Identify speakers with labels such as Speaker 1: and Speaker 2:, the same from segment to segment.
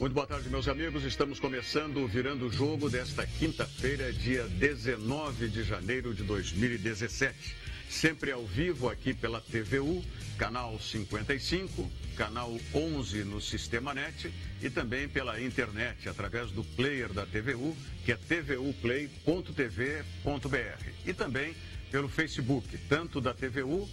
Speaker 1: Muito boa tarde, meus amigos. Estamos começando o Virando o Jogo desta quinta-feira, dia 19 de janeiro de 2017. Sempre ao vivo aqui pela TVU, canal 55, canal 11 no Sistema Net e também pela internet, através do player da TVU, que é tvuplay.tv.br. E também pelo Facebook, tanto da TVU,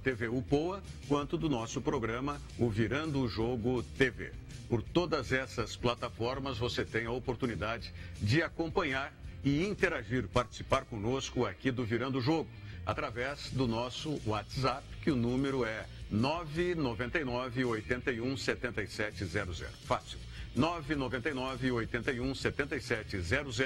Speaker 1: @TVUPoa, quanto do nosso programa, o Virando o Jogo TV. Por todas essas plataformas você tem a oportunidade de acompanhar e interagir, participar conosco aqui do Virando o Jogo, através do nosso WhatsApp, que o número é 999 81 7700. Fácil. 999 81 7700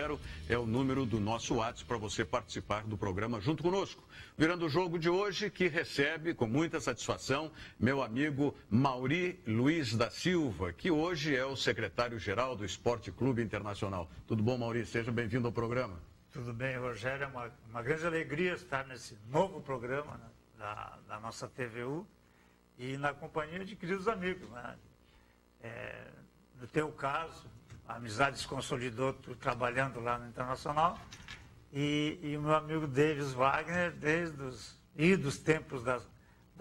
Speaker 1: é o número do nosso WhatsApp para você participar do programa junto conosco. Virando o Jogo de hoje, que recebe com muita satisfação meu amigo Mauri Luiz da Silva, que hoje é o secretário-geral do Esporte Clube Internacional. Tudo bom, Mauri? Seja bem-vindo ao programa.
Speaker 2: Tudo bem, Rogério. É uma grande alegria estar nesse novo programa, né, da nossa TVU e na companhia de queridos amigos, né? No teu caso, a amizade se consolidou trabalhando lá no Internacional e o meu amigo Davis Wagner, desde os tempos da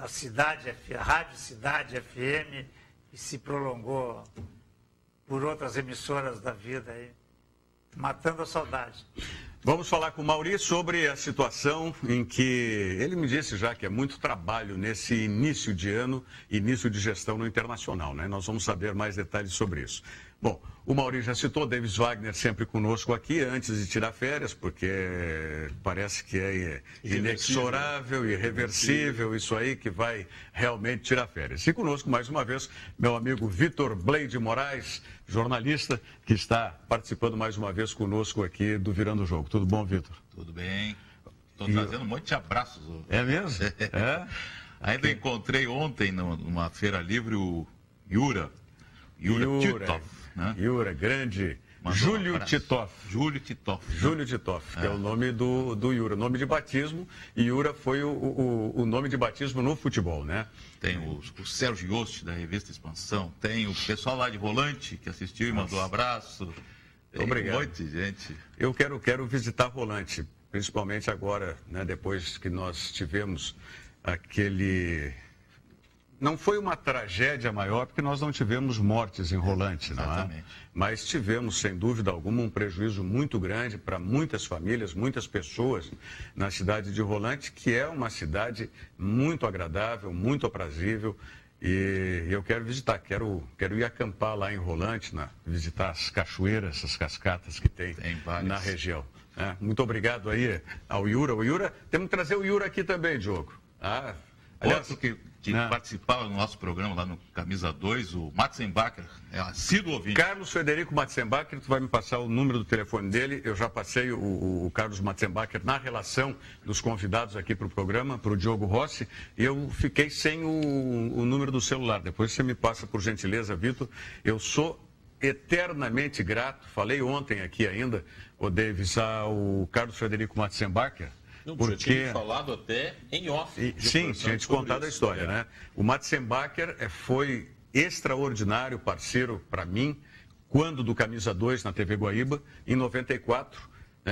Speaker 2: Cidade, a Rádio Cidade FM, que se prolongou por outras emissoras da vida aí, matando a saudade.
Speaker 1: Vamos falar com o Mauri sobre a situação em que ele me disse já que é muito trabalho nesse início de ano, início de gestão no Internacional, né? Nós vamos saber mais detalhes sobre isso. Bom, o Mauri já citou Davis Wagner sempre conosco aqui antes de tirar férias, porque parece que é inexorável, irreversível, isso aí que vai realmente tirar férias. E conosco, mais uma vez, meu amigo Vitor Bleide Moraes, jornalista, que está participando mais uma vez conosco aqui do Virando o Jogo. Tudo bom, Vitor?
Speaker 3: Tudo bem. Estou trazendo um monte de abraços.
Speaker 1: É mesmo? É?
Speaker 3: Ainda encontrei ontem, numa feira livre, o Yura Titov. Né?
Speaker 1: Yura, grande. Júlio Titov.
Speaker 3: Júlio Titov.
Speaker 1: Júlio Titov, que é o nome do Yura, nome de batismo. E Yura foi o nome de batismo no futebol, né?
Speaker 3: Tem o Sérgio Yost, da revista Expansão. Tem o pessoal lá de Rolante, que assistiu e mandou um abraço. Tem
Speaker 1: obrigado.
Speaker 3: Um monte de gente.
Speaker 1: Eu quero visitar Rolante, principalmente agora, né, depois que nós tivemos aquele... Não foi uma tragédia maior, porque nós não tivemos mortes em Rolante, não é? Mas tivemos, sem dúvida alguma, um prejuízo muito grande para muitas famílias, muitas pessoas na cidade de Rolante, que é uma cidade muito agradável, muito aprazível. E eu quero visitar, quero ir acampar lá em Rolante, visitar as cachoeiras, as cascatas que tem na região. Muito obrigado aí ao Yura. O Yura, temos que trazer o Yura aqui também, Diogo.
Speaker 3: Aliás, que participava do nosso programa lá no Camisa 2, o Matzenbacher, é assíduo ouvinte.
Speaker 1: Carlos Frederico Matzenbacher, tu vai me passar o número do telefone dele. Eu já passei o Carlos Matzenbacher na relação dos convidados aqui para o programa, para o Diogo Rossi, e eu fiquei sem o número do celular. Depois você me passa, por gentileza, Vitor. Eu sou eternamente grato, falei ontem aqui ainda, o Davis, ao Carlos Frederico Matzenbacher.
Speaker 4: Não, porque tinha falado até em off.
Speaker 1: Sim, tinha te contado a história, né? O Matzenbacher foi extraordinário parceiro para mim, quando do Camisa 2 na TV Guaíba, em 94,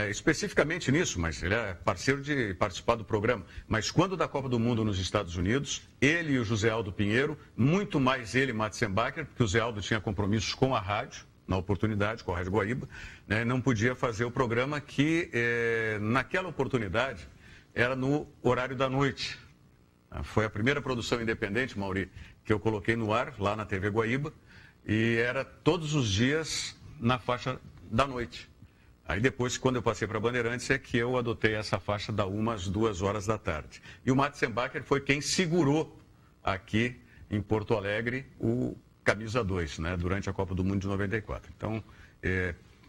Speaker 1: especificamente nisso, mas ele é parceiro de participar do programa. Mas quando da Copa do Mundo nos Estados Unidos, ele e o José Aldo Pinheiro, muito mais ele, Matzenbacher, porque o José Aldo tinha compromissos com a rádio, na oportunidade, com a Rádio Guaíba, né, não podia fazer o programa que, naquela oportunidade, era no horário da noite. Foi a primeira produção independente, Mauri, que eu coloquei no ar, lá na TV Guaíba, e era todos os dias na faixa da noite. Aí depois, quando eu passei para a Bandeirantes, é que eu adotei essa faixa da 1 às 2 horas da tarde. E o Matzenbacher foi quem segurou aqui em Porto Alegre o Camisa 2, né, durante a Copa do Mundo de 94. Então,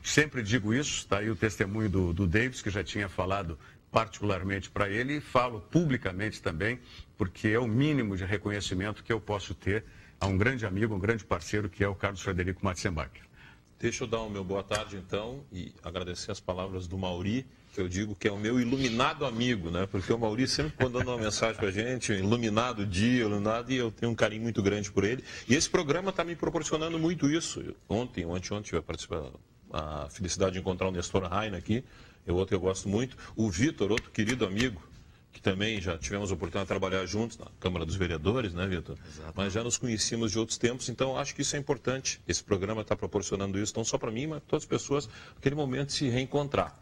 Speaker 1: sempre digo isso, está aí o testemunho do Davis, que já tinha falado particularmente para ele, e falo publicamente também, porque é o mínimo de reconhecimento que eu posso ter a um grande amigo, um grande parceiro, que é o Carlos Frederico Matzenbacher.
Speaker 4: Deixa eu dar o meu boa tarde, então, e agradecer as palavras do Mauri, que eu digo que é o meu iluminado amigo, né? Porque o Mauri sempre mandando uma mensagem para a gente, iluminado dia, iluminado, e eu tenho um carinho muito grande por ele. E esse programa está me proporcionando muito isso. Ontem, ou anteontem, eu participei a felicidade de encontrar o Nestor Rainer aqui, outro que eu gosto muito. O Vitor, outro querido amigo, que também já tivemos a oportunidade de trabalhar juntos na Câmara dos Vereadores, né, Vitor? Mas já nos conhecíamos de outros tempos, então acho que isso é importante. Esse programa está proporcionando isso, não só para mim, mas para todas as pessoas, naquele momento se reencontrar.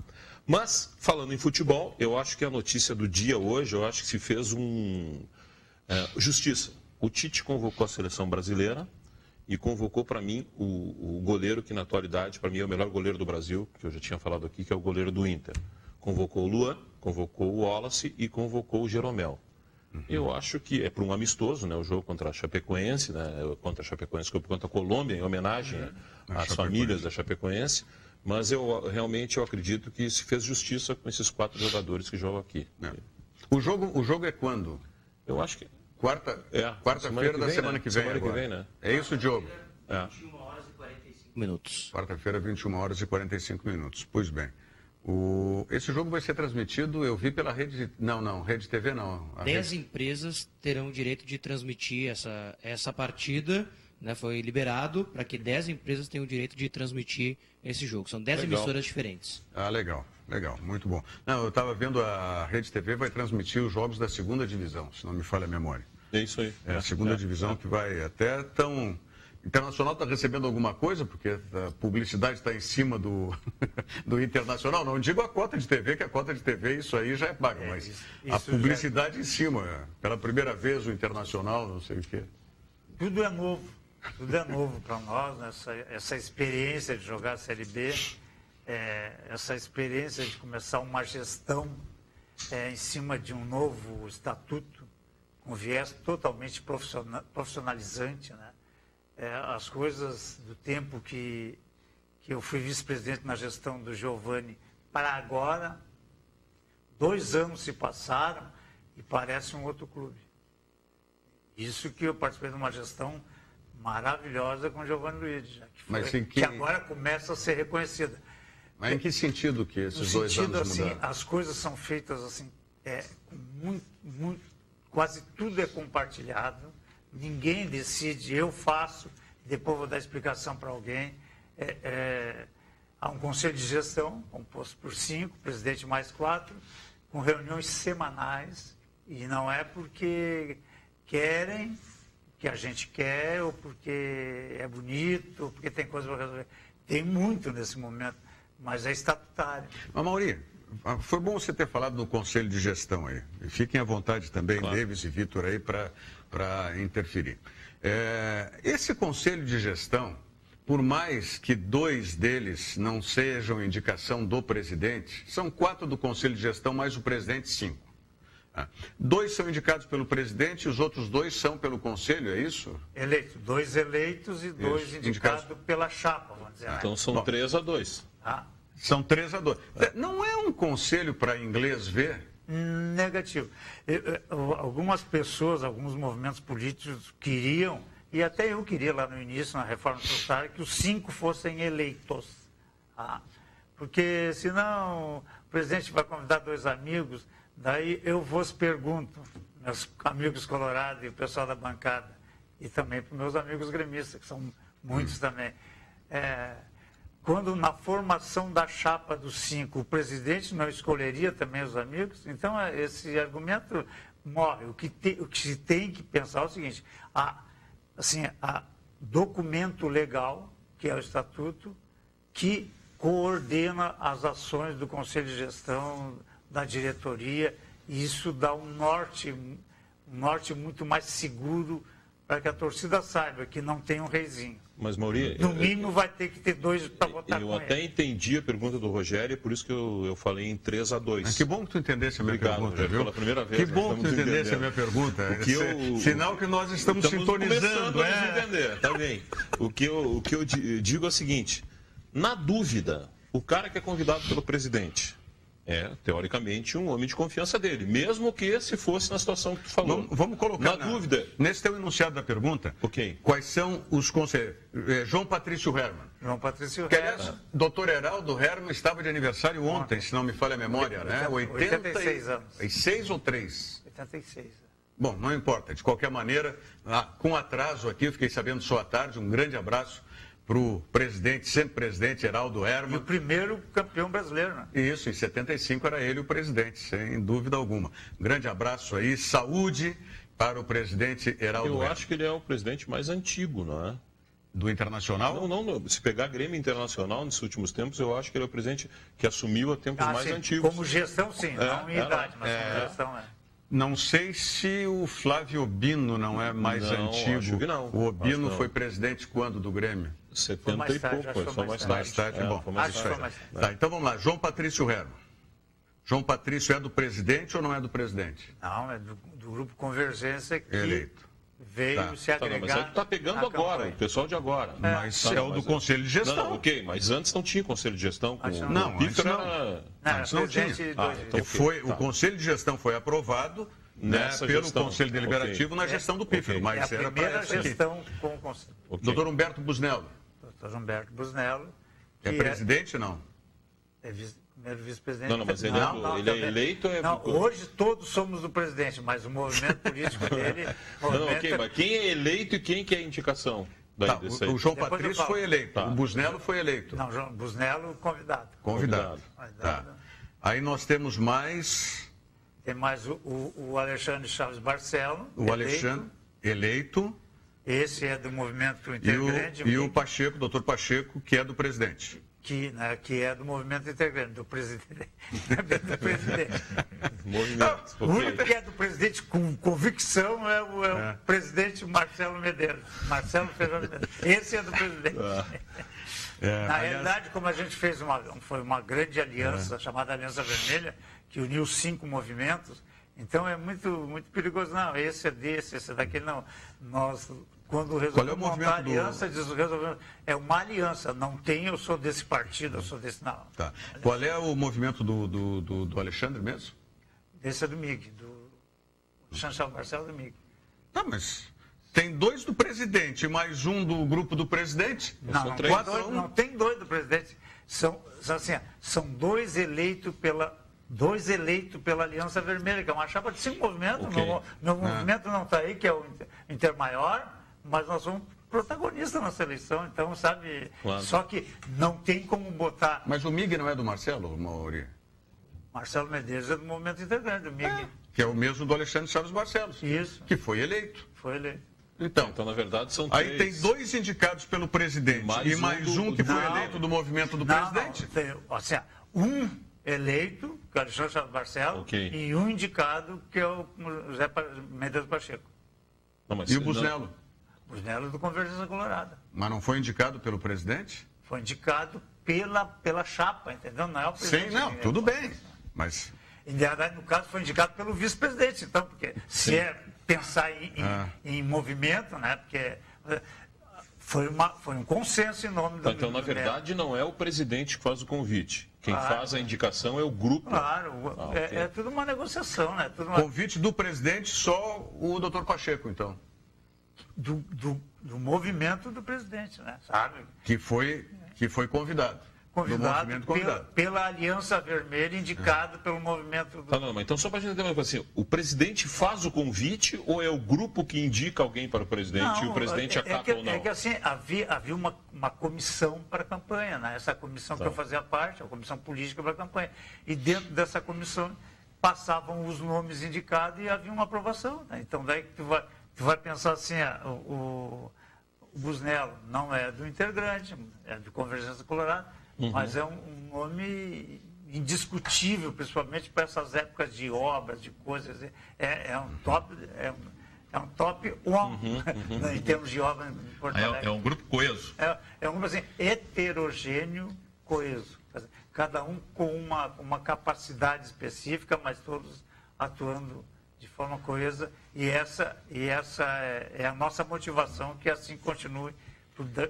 Speaker 4: Mas, falando em futebol, eu acho que a notícia do dia hoje, eu acho que se fez justiça. O Tite convocou a seleção brasileira e convocou para mim o goleiro que na atualidade, para mim, é o melhor goleiro do Brasil, que eu já tinha falado aqui, que é o goleiro do Inter. Convocou o Luan, convocou o Wallace e convocou o Jeromel. Eu acho que é para um amistoso, né, o jogo contra a Chapecoense, né, contra a Colômbia, em homenagem às famílias da Chapecoense, mas eu realmente acredito que se fez justiça com esses 4 jogadores que jogam aqui.
Speaker 1: O jogo é quando?
Speaker 4: Eu acho que...
Speaker 1: Quarta-feira da semana que vem.
Speaker 4: Semana que vem, né?
Speaker 1: É isso, Diogo?
Speaker 5: 21 horas e 45 minutos.
Speaker 1: Quarta-feira, 21 horas e 45 minutos. Pois bem. Esse jogo vai ser transmitido, eu vi pela rede... Não, Rede TV não.
Speaker 5: 10 empresas terão o direito de transmitir essa partida, né? Foi liberado para que 10 empresas tenham o direito de transmitir esse jogo. São 10 emissoras diferentes.
Speaker 1: Ah, legal, muito bom. Não, eu estava vendo a Rede TV vai transmitir os jogos da 2ª divisão, se não me falha a memória.
Speaker 4: É isso aí.
Speaker 1: É a 2ª divisão que vai até tão... Internacional está recebendo alguma coisa, porque a publicidade está em cima do Internacional. Não digo a cota de TV, que a cota de TV isso aí já é paga, mas a publicidade em cima. Pela primeira vez o Internacional, não sei o quê.
Speaker 2: Tudo é novo para nós, né? Essa experiência de jogar a Série B, essa experiência de começar uma gestão em cima de um novo estatuto, com viés totalmente profissionalizante, né? As coisas do tempo que eu fui vice-presidente na gestão do Giovani para agora, 2 anos se passaram e parece um outro clube. Isso que eu participei de uma gestão maravilhosa com o Giovani Luiz, que agora começa a ser reconhecida.
Speaker 1: Mas em que sentido que esses 2 anos mudaram?
Speaker 2: As coisas são feitas assim, quase tudo é compartilhado. Ninguém decide, eu faço, depois vou dar explicação para alguém. Há um conselho de gestão, composto por 5, presidente mais 4, com reuniões semanais, e não é porque querem, que a gente quer, ou porque é bonito, ou porque tem coisa para resolver. Tem muito nesse momento, mas é estatutário.
Speaker 1: Mas, Mauri, foi bom você ter falado no conselho de gestão aí. E fiquem à vontade também, claro, Davis e Vitor, aí, para interferir. Esse conselho de gestão, por mais que 2 deles não sejam indicação do presidente, são 4 do conselho de gestão, mais o presidente 5. 2 são indicados pelo presidente e os outros 2 são pelo conselho, é isso?
Speaker 2: 2 eleitos e 2 indicados pela chapa, vamos dizer.
Speaker 4: Então são 3-2.
Speaker 1: São 3-2. Não é um conselho para inglês ver?
Speaker 2: Negativo. Algumas pessoas, alguns movimentos políticos queriam, e até eu queria lá no início, na reforma tributária, que os 5 fossem eleitos. Porque senão o presidente vai convidar 2 amigos, daí eu vos pergunto, meus amigos colorados e o pessoal da bancada, e também para meus amigos gremistas, que são muitos também. Quando na formação da chapa dos 5, o presidente não escolheria também os amigos, então esse argumento morre. O que se tem que pensar é o seguinte, há documento legal, que é o estatuto, que coordena as ações do Conselho de Gestão, da diretoria, e isso dá um norte muito mais seguro para que a torcida saiba que não tem um reizinho.
Speaker 4: Mas, Mauri...
Speaker 2: No mínimo vai ter que ter 2 para votar
Speaker 4: com
Speaker 2: ele.
Speaker 4: Eu até entendi a pergunta do Rogério, por isso que eu falei em 3-2.
Speaker 1: Que bom que tu entendesse a minha pergunta,
Speaker 4: Rogério,
Speaker 1: viu?
Speaker 4: Pela primeira vez.
Speaker 1: Que bom que tu entendesse a minha pergunta. Sinal que nós estamos sintonizando.
Speaker 4: A entender, tá bem. O que eu digo é o seguinte, na dúvida, o cara que é convidado pelo presidente, é, teoricamente, um homem de confiança dele, mesmo que se fosse na situação que tu falou.
Speaker 1: Vamos colocar
Speaker 4: na dúvida.
Speaker 1: Nesse teu enunciado da pergunta,
Speaker 4: Ok.
Speaker 1: quais são os conselheiros? João Patrício Herman.
Speaker 2: João Patrício
Speaker 1: Que,
Speaker 2: Herman.
Speaker 1: aliás, doutor Heraldo Herman estava de aniversário ontem, se não me falha a memória, né?
Speaker 2: 86 anos.
Speaker 1: 86 ou 3?
Speaker 2: 86.
Speaker 1: Bom, não importa. De qualquer maneira, com atraso aqui, eu fiquei sabendo só à tarde, um grande abraço para o presidente, sempre presidente, Heraldo
Speaker 2: E
Speaker 1: Herman.
Speaker 2: o primeiro campeão brasileiro, né?
Speaker 1: Isso, em 75 era ele o presidente, sem dúvida alguma. Um grande abraço aí, saúde para o presidente Heraldo
Speaker 4: Eu
Speaker 1: Herman.
Speaker 4: acho que ele é o presidente mais antigo, não é?
Speaker 1: Do Internacional?
Speaker 4: Não. Se pegar Grêmio Internacional nesses últimos tempos, eu acho que ele é o presidente que assumiu a tempos mais
Speaker 2: sim,
Speaker 4: antigos.
Speaker 2: como gestão, sim. Não em idade, mas como gestão, né?
Speaker 1: Não sei se o Flávio Obino não é mais
Speaker 4: Não,
Speaker 1: antigo.
Speaker 4: acho que não.
Speaker 1: O Obino
Speaker 4: Acho que
Speaker 1: foi presidente quando do Grêmio?
Speaker 4: 70
Speaker 2: mais
Speaker 4: e
Speaker 2: tarde,
Speaker 4: pouco,
Speaker 2: acho que
Speaker 4: foi
Speaker 2: foi
Speaker 4: só mais
Speaker 2: mais
Speaker 4: tarde.
Speaker 1: Mais tarde, bom.
Speaker 4: Foi mais
Speaker 2: Acho que
Speaker 4: tarde.
Speaker 2: foi mais tarde.
Speaker 1: Tá, então vamos lá. João Patrício Herman. João Patrício é do presidente ou não é do presidente?
Speaker 2: Não, é do grupo Convergência que
Speaker 1: Eleito.
Speaker 2: veio
Speaker 1: Tá.
Speaker 2: se
Speaker 4: Tá, não,
Speaker 2: agregar.
Speaker 4: mas aí tu tá pegando
Speaker 2: à
Speaker 4: agora,
Speaker 2: campanha.
Speaker 4: o pessoal de agora.
Speaker 1: Mas
Speaker 4: Tá,
Speaker 1: é o do
Speaker 4: mas-
Speaker 1: Conselho de Gestão.
Speaker 4: Não, ok, mas antes não tinha Conselho de Gestão com
Speaker 2: Acho
Speaker 4: o
Speaker 1: não.
Speaker 4: Pífero
Speaker 1: Não,
Speaker 4: era...
Speaker 2: Não,
Speaker 1: Antes não tinha.
Speaker 2: presidente
Speaker 4: Ah,
Speaker 2: dois-
Speaker 4: então-
Speaker 1: Foi,
Speaker 4: tá.
Speaker 1: O Conselho de Gestão foi aprovado
Speaker 4: Nessa
Speaker 1: pelo
Speaker 4: gestão.
Speaker 1: Conselho Deliberativo na gestão do Pífero,
Speaker 4: Ok.
Speaker 1: mas
Speaker 2: É a
Speaker 1: era para
Speaker 2: primeira
Speaker 1: essa aqui.
Speaker 2: gestão com o Conselho.
Speaker 4: Ok.
Speaker 1: Doutor Humberto Busnello,
Speaker 2: Dr. Humberto Busnello, que
Speaker 1: é presidente ou não?
Speaker 2: é primeiro vice-presidente.
Speaker 4: Não, mas ele é
Speaker 2: também.
Speaker 4: eleito ou é...
Speaker 2: Não, hoje todos somos do presidente, mas o movimento político dele...
Speaker 4: Não, ok, mas quem é eleito e quem que é a indicação? Daí,
Speaker 1: Tá,
Speaker 4: desse aí?
Speaker 1: o João
Speaker 2: Depois eu
Speaker 1: Patrício
Speaker 2: falo.
Speaker 1: foi eleito,
Speaker 4: Tá.
Speaker 1: o Busnello foi eleito.
Speaker 2: Não, João Busnello, convidado.
Speaker 1: Convidado. Tá. Aí nós temos mais
Speaker 2: Tem mais o Alexandre Chaves Barcelo,
Speaker 1: o Alexandre eleito
Speaker 2: Esse é do movimento
Speaker 1: e
Speaker 2: Intergrande.
Speaker 1: o Pacheco, doutor Pacheco, que é do presidente.
Speaker 2: Que é do movimento Intergrande, do presidente. do presidente.
Speaker 4: Movimento.
Speaker 2: O único que é do presidente com convicção é o presidente Marcelo Medeiros. Marcelo Fernando Medeiros. Esse é do presidente. Na realidade, como a gente fez foi uma grande aliança, chamada Aliança Vermelha, que uniu 5 movimentos, então é muito, muito perigoso. Não, esse é desse, esse é daquele, não. Nós, quando resolvemos montar a aliança, é uma aliança, não tem eu sou desse partido, eu sou desse, não.
Speaker 1: Tá. Qual é o movimento do Alexandre mesmo?
Speaker 2: Esse é do MIG, do Chanchal Marcelo do MIG.
Speaker 1: Tá, mas tem 2 do presidente, mais um do grupo do presidente?
Speaker 2: Não,
Speaker 4: três.
Speaker 2: não tem 2 do presidente. São 2 eleitos pela Aliança Vermelha, que é uma chapa de 5 movimentos.
Speaker 4: Ok.
Speaker 2: Meu movimento não está aí, que é o Intermaior, mas nós somos protagonistas nessa eleição, então, sabe?
Speaker 4: Claro.
Speaker 2: Só que não tem como botar.
Speaker 1: Mas o MIG não é do Marcelo, Mauri?
Speaker 2: Marcelo Medeiros é do movimento Intergrande, o MIG.
Speaker 1: Que é o mesmo do Alexandre Chaves Barcelos,
Speaker 2: Isso,
Speaker 1: que foi eleito.
Speaker 2: foi eleito.
Speaker 1: Então,
Speaker 4: Então, na verdade, são
Speaker 1: aí tem
Speaker 4: três.
Speaker 1: 2 indicados pelo presidente
Speaker 4: Mais
Speaker 1: e
Speaker 4: um
Speaker 1: mais
Speaker 4: do-
Speaker 1: um que foi
Speaker 2: Não.
Speaker 1: eleito do movimento do
Speaker 2: Não,
Speaker 1: presidente.
Speaker 2: não, tem, assim, um eleito, que é o Alexandre Chaves Barcelo,
Speaker 4: Ok.
Speaker 2: e um indicado, que é o José Medeiros Pacheco.
Speaker 4: Não, mas
Speaker 1: E o
Speaker 4: não-
Speaker 1: Busnello?
Speaker 2: Busnello do Convergência Colorada.
Speaker 1: Mas não foi indicado pelo presidente?
Speaker 2: Foi indicado pela chapa, entendeu? Não é o presidente.
Speaker 1: Sim, não, tudo bem. Mas
Speaker 2: Em verdade, no caso, foi indicado pelo vice-presidente. Então, porque se é pensar em movimento, né? Porque foi um consenso em nome do...
Speaker 4: Então, na verdade, não é o presidente que faz o convite. Quem
Speaker 2: Claro.
Speaker 4: faz a indicação é o grupo.
Speaker 2: Claro,
Speaker 4: ok.
Speaker 2: é tudo uma negociação, né? Tudo uma...
Speaker 1: convite do presidente, só o doutor Pacheco, então,
Speaker 2: do movimento do presidente, né? Sabe?
Speaker 1: que foi convidado. Do
Speaker 2: Convidado,
Speaker 1: movimento convidado.
Speaker 2: pela Aliança Vermelha, indicado pelo movimento do...
Speaker 4: Tá, não, mas então só para a gente entender, assim, o presidente faz o convite ou é o grupo que indica alguém para o presidente e o presidente acata ou não?
Speaker 2: É que assim, havia uma comissão para a campanha, né? Essa comissão que eu fazia parte, a comissão política para a campanha. E dentro dessa comissão passavam os nomes indicados e havia uma aprovação. Né? Então daí que tu vai pensar assim, o Busnello não é do Intergrande, é do Convergência Colorada, mas é um nome indiscutível, principalmente para essas épocas de obras, de coisas. É um top one, né, em termos de obra em Porto Alegre.
Speaker 3: É um grupo coeso.
Speaker 2: É um grupo assim, heterogêneo, coeso. Cada um com uma capacidade específica, mas todos atuando de forma coesa. E essa é a nossa motivação, que assim continue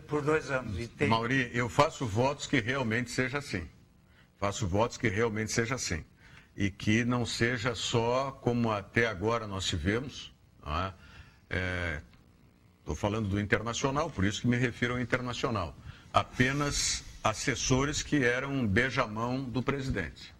Speaker 2: por 2 anos. E tem...
Speaker 1: Mauri, eu faço votos que realmente seja assim. Faço votos que realmente seja assim. E que não seja só como até agora nós tivemos. Estou falando do internacional, por isso que me refiro ao internacional. Apenas assessores que eram beijamão do presidente.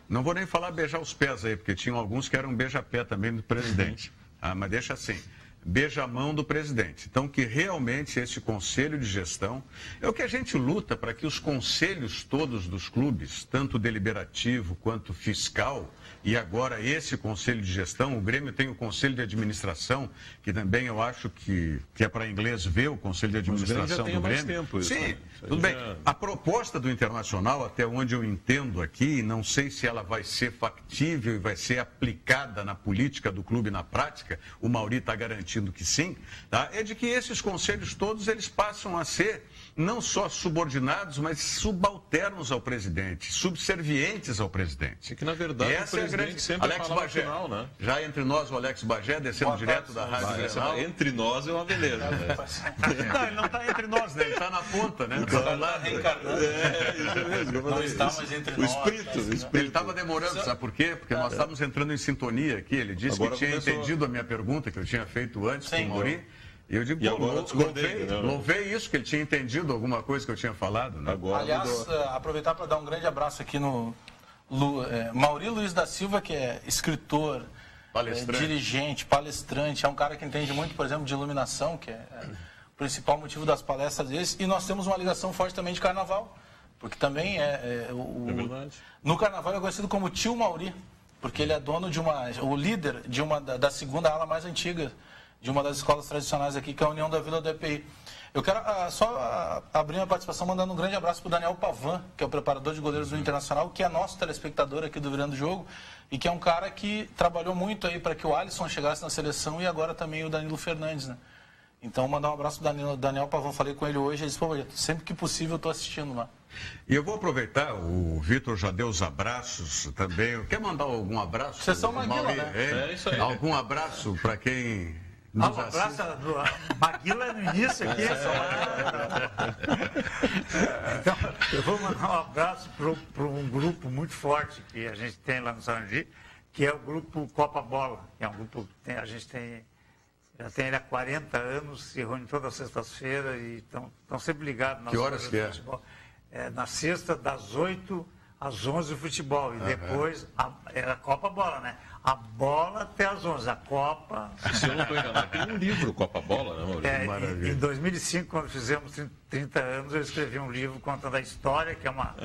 Speaker 1: Não vou nem falar beijar os pés aí, porque tinham alguns que eram beija-pé também do presidente. Mas deixa assim. Beijamão do presidente. Então, que realmente esse conselho de gestão é o que a gente luta para que os conselhos todos dos clubes, tanto deliberativo quanto fiscal, e agora esse conselho de gestão, o Grêmio tem o conselho de administração, que também eu acho que é para inglês ver o conselho de administração do Grêmio.
Speaker 4: Mais tempo isso,
Speaker 1: sim,
Speaker 4: né?
Speaker 1: Tudo bem. A proposta do Internacional, até onde eu entendo aqui, não sei se ela vai ser factível e vai ser aplicada na política do clube na prática, o Mauri está garantindo que sim, tá? É de que esses conselhos todos eles passam a ser não só subordinados, mas subalternos ao presidente, subservientes ao presidente.
Speaker 4: É que, na verdade,
Speaker 1: essa
Speaker 4: o presidente sempre
Speaker 1: Alex
Speaker 4: fala
Speaker 1: Bagé,
Speaker 4: final, né?
Speaker 1: Já entre nós, o Alex Bagé, descendo direto da Rádio Grenal.
Speaker 4: Entre nós é uma beleza, né?
Speaker 1: Não, ele não está entre nós, né? Ele está na ponta, né?
Speaker 6: Está lá reencarnando.
Speaker 4: Isso mesmo.
Speaker 6: Não está mais entre nós.
Speaker 4: O espírito.
Speaker 1: Ele estava demorando, sabe por quê? Porque nós estávamos entrando em sintonia aqui. Ele disse
Speaker 4: Agora
Speaker 1: que tinha
Speaker 4: começou...
Speaker 1: entendido a minha pergunta que eu tinha feito antes com o Mauri. E eu digo, louvei isso, que ele tinha entendido alguma coisa que eu tinha falado. Né?
Speaker 6: Aliás, aproveitar para dar um grande abraço aqui no Mauri Luiz da Silva, que é escritor, dirigente, palestrante, é um cara que entende muito, por exemplo, de iluminação, que é o principal motivo das palestras deles. E nós temos uma ligação forte também de carnaval, porque também é verdade. No carnaval é conhecido como Tio Mauri, porque ele é dono de o líder de da segunda ala mais antiga de uma das escolas tradicionais aqui, que é a União da Vila do EPI. Eu quero só abrir minha participação mandando um grande abraço para o Daniel Pavan, que é o preparador de goleiros do Internacional, que é nosso telespectador aqui do Virando Jogo, e que é um cara que trabalhou muito aí para que o Alisson chegasse na seleção e agora também o Danilo Fernandes, né? Então, mandar um abraço para o Daniel Pavan, falei com ele hoje, ele disse, pô, sempre que possível eu estou assistindo lá.
Speaker 1: E eu vou aproveitar, o Vitor já deu os abraços também. Quer mandar algum abraço?
Speaker 6: Vocês são Maguila, né?
Speaker 4: É isso aí.
Speaker 1: Algum abraço para quem...
Speaker 2: Um abraço do Maguila no início aqui. Então, eu vou mandar um abraço para um grupo muito forte que a gente tem lá no Sarandi, que é o grupo Copa Bola, que é um grupo que a gente já tem ele há 40 anos, se reúne todas as sextas-feiras e estão sempre ligados.
Speaker 1: Que horas que é?
Speaker 2: Na sexta, das 8 às 11 o futebol. E depois, era a Copa Bola, né? A bola até às 11, a Copa...
Speaker 4: Se eu não estou enganado, tem um livro Copa Bola, né, Maurício?
Speaker 2: Em 2005, quando fizemos 30 anos, eu escrevi um livro contando a história, que é uma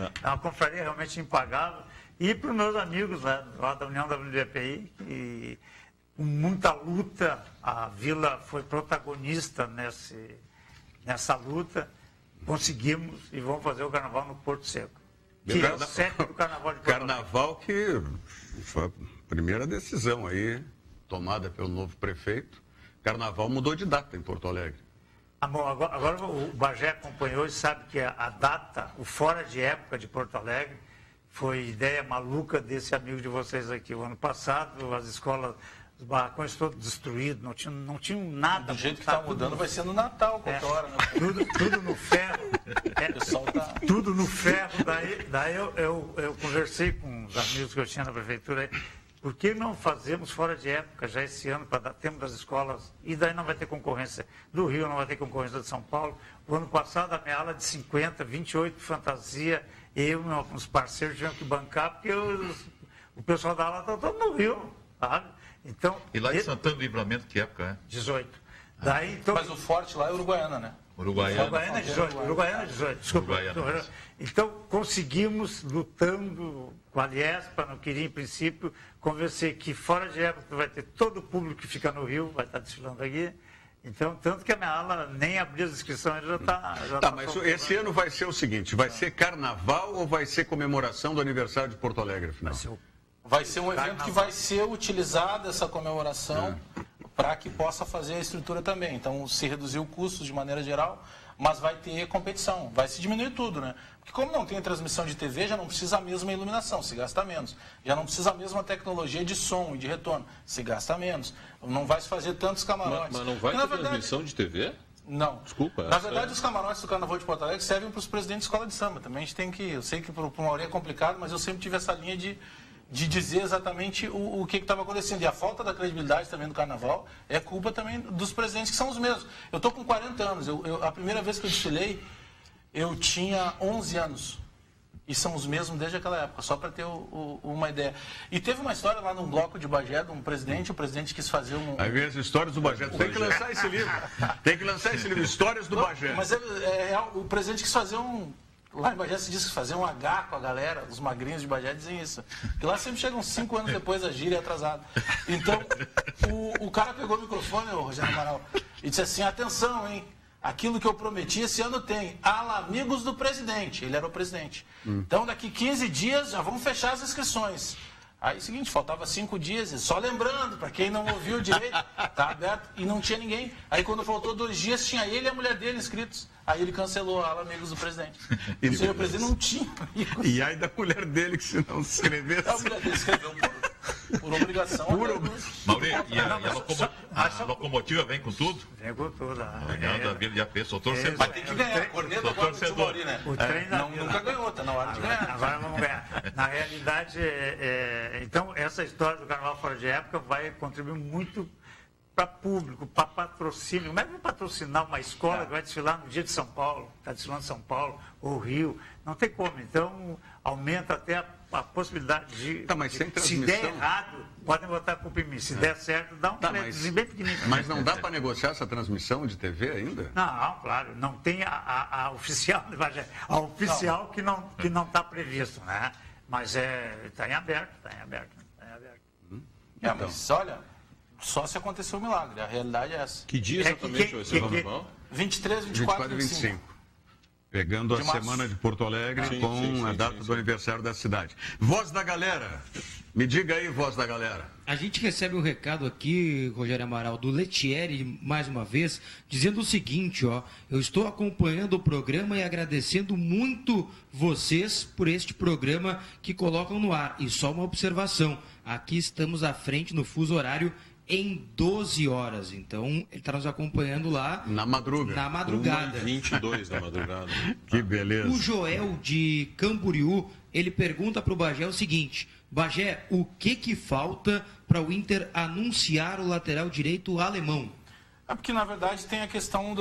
Speaker 2: confraria realmente impagável. E para os meus amigos lá da União da WDPI, que com muita luta, a Vila foi protagonista nessa luta, conseguimos e vamos fazer o carnaval no Porto Seco. Que é o sétimo carnaval de Porto Alegre.
Speaker 1: Carnaval que foi a primeira decisão aí, tomada pelo novo prefeito. Carnaval mudou de data em Porto Alegre.
Speaker 2: Bom, agora o Bagé acompanhou e sabe que a data, o fora de época de Porto Alegre, foi ideia maluca desse amigo de vocês aqui. O ano passado, as escolas, os barracões todos destruídos, não tinham nada.
Speaker 6: Do jeito que está mudando, vai ser no Natal, qualquer hora, né?
Speaker 2: Tudo no ferro. Tudo no ferro. Daí eu conversei com os amigos que eu tinha na prefeitura aí. Por que não fazemos fora de época já esse ano, para dar tempo das escolas? E daí não vai ter concorrência do Rio, não vai ter concorrência de São Paulo. O ano passado, a minha aula de 50, 28 fantasia, eu e uns parceiros tivemos que bancar, porque o pessoal da aula está todo no Rio, sabe? Então,
Speaker 3: e lá em Santana do Livramento, que época é?
Speaker 2: 18. Daí, então,
Speaker 6: mas o forte lá é Uruguaiana, né?
Speaker 2: Uruguaiana 18. Desculpa. Uruguaiana. Então, conseguimos, lutando com a Liespa, não queria, em princípio, convencer que fora de época vai ter todo o público que fica no Rio, vai estar desfilando aqui. Então, tanto que a minha aula nem abriu as inscrições, já está...
Speaker 1: mas esse ano vai ser o seguinte, vai ser carnaval ou vai ser comemoração do aniversário de Porto Alegre, afinal?
Speaker 6: Vai ser um evento que vai ser utilizado, essa comemoração, para que possa fazer a estrutura também. Então, se reduzir o custo de maneira geral, mas vai ter competição, vai se diminuir tudo, né? Porque como não tem transmissão de TV, já não precisa a mesma iluminação, se gasta menos. Já não precisa a mesma tecnologia de som e de retorno, se gasta menos. Não vai se fazer tantos camarotes.
Speaker 4: Mas não vai ter transmissão de TV?
Speaker 6: Não.
Speaker 4: Desculpa.
Speaker 6: Na verdade, os camarotes do Carnaval de Porto Alegre servem para os presidentes de escola de samba. Também a gente tem que... Eu sei que para o Mauri é complicado, mas eu sempre tive essa linha de dizer exatamente o que estava acontecendo. E a falta da credibilidade também do Carnaval é culpa também dos presidentes, que são os mesmos. Eu estou com 40 anos. A primeira vez que eu desfilei, eu tinha 11 anos. E são os mesmos desde aquela época, só para ter uma ideia. E teve uma história lá num bloco de Bagé, de um presidente, o presidente quis fazer
Speaker 1: Aí vem as histórias do Bagé. Tem que lançar esse livro. Tem que lançar esse livro, Histórias do Bagé.
Speaker 6: Mas o presidente quis fazer Lá em Bagé se diz que fazer um H com a galera, os magrinhos de Bagé dizem isso. Que lá sempre chegam 5 anos depois a gíria atrasado. Então, o cara pegou o microfone, o Rogério Amaral, e disse assim, atenção, hein? Aquilo que eu prometi esse ano tem. Amigos do presidente. Ele era o presidente. Então, daqui 15 dias já vamos fechar as inscrições. Aí, seguinte, faltava 5 dias. E só lembrando, para quem não ouviu direito, tá aberto e não tinha ninguém. Aí, quando faltou 2 dias, tinha ele e a mulher dele inscritos. Aí ele cancelou a Amigos do presidente. O senhor presidente não tinha amigos.
Speaker 1: E aí da mulher dele, que se não se inscrevesse...
Speaker 6: A mulher dele escreveu por obrigação.
Speaker 3: Mauri, a locomotiva vem com tudo?
Speaker 2: Vem com tudo.
Speaker 3: Da Vila de AP, sou torcedor.
Speaker 6: Mas tem que ganhar. A corneta agora do tio Mauri, né? Nunca ganhou, tá na hora de ganhar.
Speaker 2: Agora vamos ganhar. Na realidade, então, essa história do Carnaval Fora de Época vai contribuir muito para público, para patrocínio. Como é que vai patrocinar uma escola que vai desfilar no dia de São Paulo, está desfilando São Paulo ou Rio? Não tem como. Então, aumenta até a possibilidade de...
Speaker 1: mas sem transmissão...
Speaker 2: Se der errado, podem botar a culpa em mim. Se der certo, dá um crédito bem pequenininho.
Speaker 1: Mas não dá para negociar essa transmissão de TV ainda?
Speaker 2: Não, claro. Não tem a oficial, a oficial que não está previsto, né? Mas está em aberto,
Speaker 6: Mas olha... Só se aconteceu um milagre, a realidade é essa.
Speaker 4: Que dia exatamente vai ser o Carnaval?
Speaker 6: 23, 24 e 25.
Speaker 1: Pegando a semana de Porto Alegre com a data do aniversário da cidade. Voz da galera. Me diga aí, voz da galera.
Speaker 5: A gente recebe um recado aqui, Rogério Amaral, do Letieri, mais uma vez, dizendo o seguinte, ó. Eu estou acompanhando o programa e agradecendo muito vocês por este programa que colocam no ar. E só uma observação, aqui estamos à frente no fuso horário em 12 horas. Então, ele está nos acompanhando lá...
Speaker 1: Na madrugada.
Speaker 4: 1h22 da madrugada.
Speaker 1: Que beleza.
Speaker 5: O Joel de Camboriú, ele pergunta para o Bagé o seguinte... Bagé, o que falta para o Inter anunciar o lateral direito alemão?
Speaker 6: É porque, na verdade, tem a questão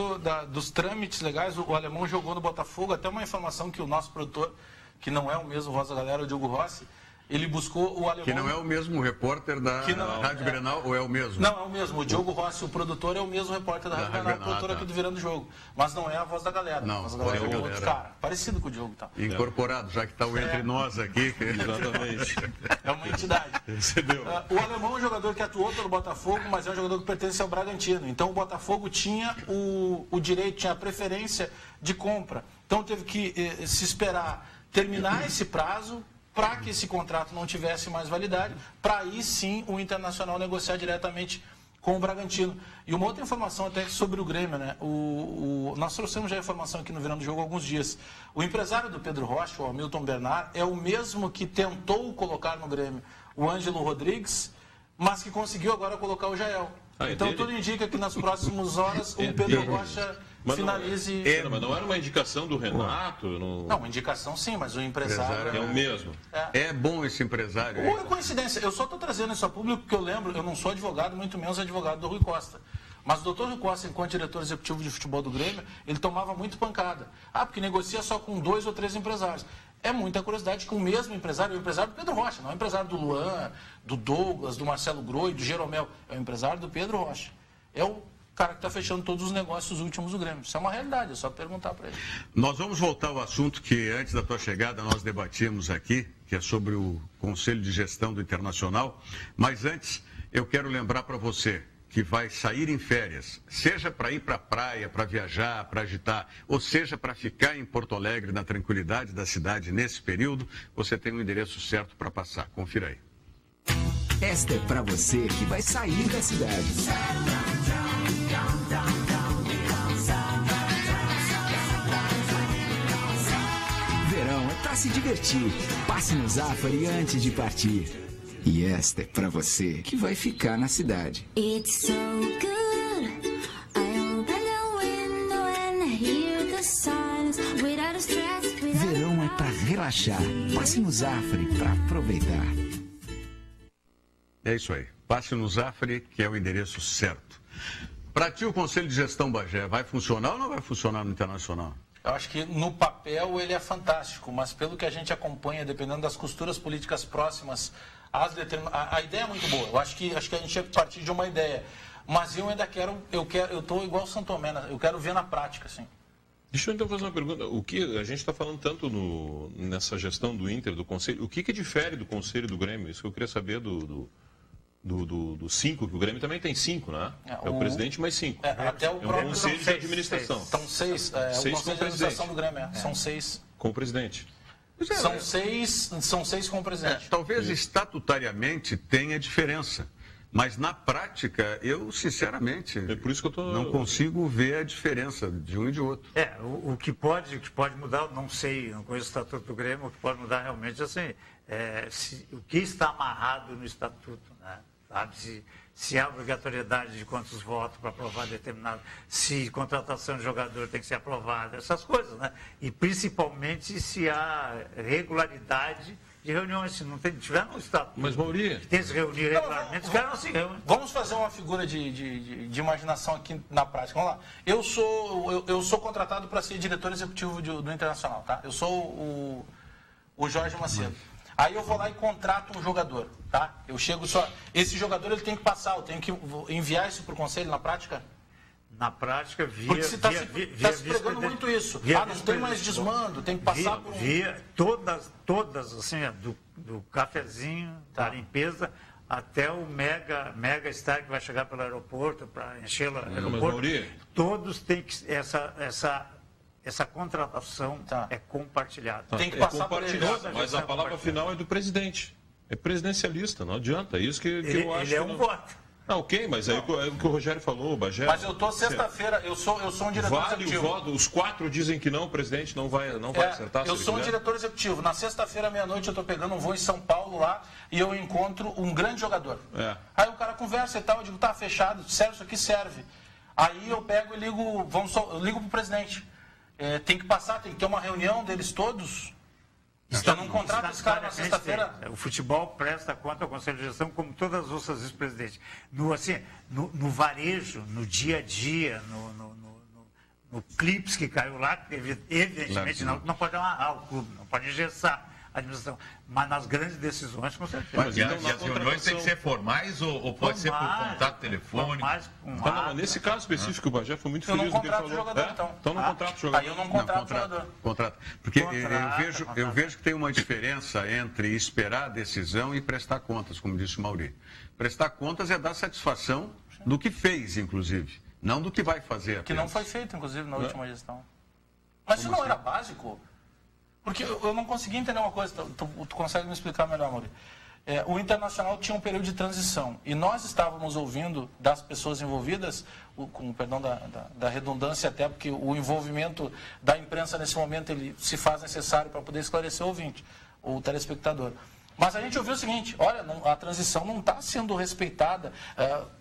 Speaker 6: dos trâmites legais. O alemão jogou no Botafogo. Até uma informação que o nosso produtor, que não é o mesmo voz da galera, o Diogo Rossi, ele buscou o alemão...
Speaker 1: Que não é o mesmo repórter da Rádio Grenal, ou é o mesmo?
Speaker 6: Não, é o mesmo. O Diogo Rossi, o produtor, é o mesmo repórter da Rádio Grenal, o produtor aqui do Virando Jogo. Mas não é a voz da galera.
Speaker 1: Não,
Speaker 6: a voz da galera é outro cara, parecido com o Diogo. Tá?
Speaker 1: Incorporado, já que está entre nós aqui.
Speaker 4: Exatamente.
Speaker 6: É uma entidade. O alemão é um jogador que atuou pelo Botafogo, mas é um jogador que pertence ao Bragantino. Então o Botafogo tinha o direito, tinha a preferência de compra. Então teve que se esperar terminar esse prazo para que esse contrato não tivesse mais validade, para aí sim o Internacional negociar diretamente com o Bragantino. E uma outra informação até sobre o Grêmio, né? Nós trouxemos já a informação aqui no Virando Jogo há alguns dias. O empresário do Pedro Rocha, o Hamilton Bernard, é o mesmo que tentou colocar no Grêmio o Ângelo Rodrigues, mas que conseguiu agora colocar o Jael. Então tudo indica que nas próximas horas o Pedro Rocha finalize...
Speaker 4: Mas não era uma indicação do Renato?
Speaker 6: Não, uma indicação sim, mas o empresário...
Speaker 4: É o mesmo.
Speaker 1: É bom esse empresário.
Speaker 6: Ou é coincidência. Eu só estou trazendo isso a público porque eu lembro, eu não sou advogado, muito menos advogado do Rui Costa. Mas o doutor Rui Costa, enquanto diretor executivo de futebol do Grêmio, ele tomava muito pancada. Porque negocia só com 2 ou 3 empresários. É muita curiosidade que o mesmo empresário, o empresário do Pedro Rocha, não é o empresário do Luan, do Douglas, do Marcelo Groi, do Jeromel, é o empresário do Pedro Rocha. É o cara que está fechando todos os negócios últimos do Grêmio. Isso é uma realidade, é só perguntar para ele.
Speaker 1: Nós vamos voltar ao assunto que antes da tua chegada nós debatíamos aqui, que é sobre o Conselho de Gestão do Internacional. Mas antes, eu quero lembrar para você que vai sair em férias, seja para ir para a praia, para viajar, para agitar, ou seja para ficar em Porto Alegre, na tranquilidade da cidade nesse período, você tem um endereço certo para passar. Confira aí.
Speaker 7: Esta é para você que vai sair da cidade. Verão é para se divertir. Passe no Zafari antes de partir. E esta é pra você que vai ficar na cidade.
Speaker 8: It's so good. I hope I know when
Speaker 7: Verão é para relaxar. Passe no Zafari para aproveitar.
Speaker 1: É isso aí. Passe no Zafari, que é o endereço certo. Para ti, o Conselho de Gestão Bagé vai funcionar ou não vai funcionar no Internacional?
Speaker 6: Eu acho que no papel ele é fantástico, mas pelo que a gente acompanha, dependendo das costuras políticas próximas, a ideia é muito boa. Eu acho que a gente tinha que partir de uma ideia. Mas eu ainda eu estou igual o Santo Tomé, eu quero ver na prática, assim.
Speaker 4: Deixa eu então fazer uma pergunta. O que a gente está falando tanto nessa gestão do Inter, do Conselho, o que difere do Conselho do Grêmio? Isso que eu queria saber do 5, que o Grêmio também tem 5, né? É o presidente mais 5.
Speaker 6: Até o próprio
Speaker 4: Conselho de Administração.
Speaker 6: São 6. O Conselho de Administração do Grêmio, são 6.
Speaker 4: Com o presidente.
Speaker 6: São seis com o presidente.
Speaker 1: Talvez estatutariamente tenha diferença. Mas na prática, eu sinceramente
Speaker 4: por isso que
Speaker 1: não consigo ver a diferença de um e de outro.
Speaker 2: O que pode mudar, eu não sei, não conheço o Estatuto do Grêmio, o que pode mudar realmente assim, o que está amarrado no Estatuto, né? Sabe? Se há obrigatoriedade de quantos votos para aprovar determinado, se contratação de jogador tem que ser aprovada, essas coisas, né? E principalmente se há regularidade de reuniões, se não tiver no Estatuto.
Speaker 4: Mas, Mauri,
Speaker 2: tem que se reunir regularmente, os caras não se reúnem.
Speaker 6: Vamos fazer uma figura de imaginação aqui na prática. Vamos lá. Eu sou contratado para ser diretor executivo do Internacional, tá? Eu sou o Jorge Macedo. Aí eu vou lá e contrato um jogador, tá? Eu chego só... Esse jogador ele tem que passar, eu tenho que enviar isso para o conselho na prática?
Speaker 2: Na prática, via...
Speaker 6: Porque se está se pregando muito isso. Não tem mais desmando, tem que passar por...
Speaker 2: Todas, assim, do cafezinho, da limpeza, até o mega star que vai chegar pelo aeroporto, para encher o aeroporto. Todos têm que... Essa contratação é compartilhada.
Speaker 6: Tem que passar por ele.
Speaker 4: Mas a palavra final é do presidente. É presidencialista, não adianta. Isso que eu acho.
Speaker 2: Ele é um voto.
Speaker 4: Ok, mas aí é o que o Rogério falou, o Bagé.
Speaker 6: Mas eu estou sexta-feira, eu sou um diretor executivo.
Speaker 4: O voto, os 4 dizem que não, o presidente não vai acertar.
Speaker 6: Eu sou um diretor executivo. Na sexta-feira, meia-noite, eu estou pegando um voo em São Paulo lá e eu encontro um grande jogador. Aí o cara conversa e tal, eu digo, tá fechado, serve, isso aqui serve. Aí eu pego e ligo, eu ligo pro presidente. Tem que passar, tem que ter uma reunião deles todos. Eu não contrato esse cara na sexta-feira.
Speaker 2: O futebol presta conta ao Conselho de Gestão, como todas as outras vice-presidentes. No varejo, no dia a dia, no clips que caiu lá, evidentemente não pode amarrar o clube, não pode engessar a administração. Mas nas grandes decisões, com certeza.
Speaker 3: Mas então, as reuniões têm que ser formais ou pode ser por contato telefônico?
Speaker 4: Nesse caso específico, o Bagé foi muito feliz no que ele falou. Então não contrato o jogador.
Speaker 6: Aí eu não contrato o jogador.
Speaker 1: Contrato. Porque eu vejo que tem uma diferença entre esperar a decisão e prestar contas, como disse o Mauri. Prestar contas é dar satisfação do que fez, inclusive, não do que vai fazer.
Speaker 6: Que não foi feito, inclusive, na última gestão. Mas isso não era básico? Porque eu não consegui entender uma coisa, tu consegue me explicar melhor, Mauri? O Internacional tinha um período de transição e nós estávamos ouvindo das pessoas envolvidas, com perdão da redundância até, porque o envolvimento da imprensa nesse momento ele se faz necessário para poder esclarecer o ouvinte, o telespectador. Mas a gente ouviu o seguinte, olha, a transição não está sendo respeitada.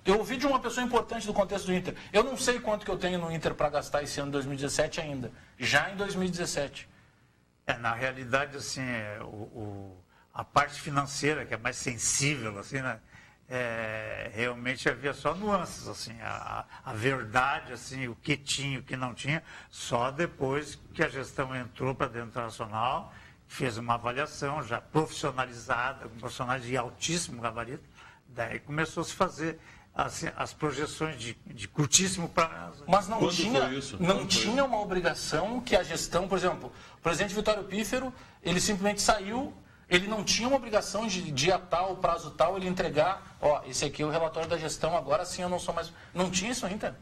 Speaker 6: Eu ouvi de uma pessoa importante do contexto do Inter, eu não sei quanto que eu tenho no Inter para gastar esse ano de 2017 ainda, já em 2017.
Speaker 2: Na realidade, assim, a parte financeira, que é mais sensível, assim, né? Realmente havia só nuances, assim, a verdade, assim, o que tinha, o que não tinha, só depois que a gestão entrou para dentro do Internacional, fez uma avaliação já profissionalizada, com profissionais de altíssimo gabarito, daí começou a se fazer assim, as projeções de curtíssimo prazo.
Speaker 6: Mas não tinha uma obrigação que a gestão, por exemplo, o presidente Vitório Pífero, ele simplesmente saiu, ele não tinha uma obrigação de dia tal, prazo tal, ele entregar, esse aqui é o relatório da gestão, agora sim eu não sou mais... Não tinha isso ainda?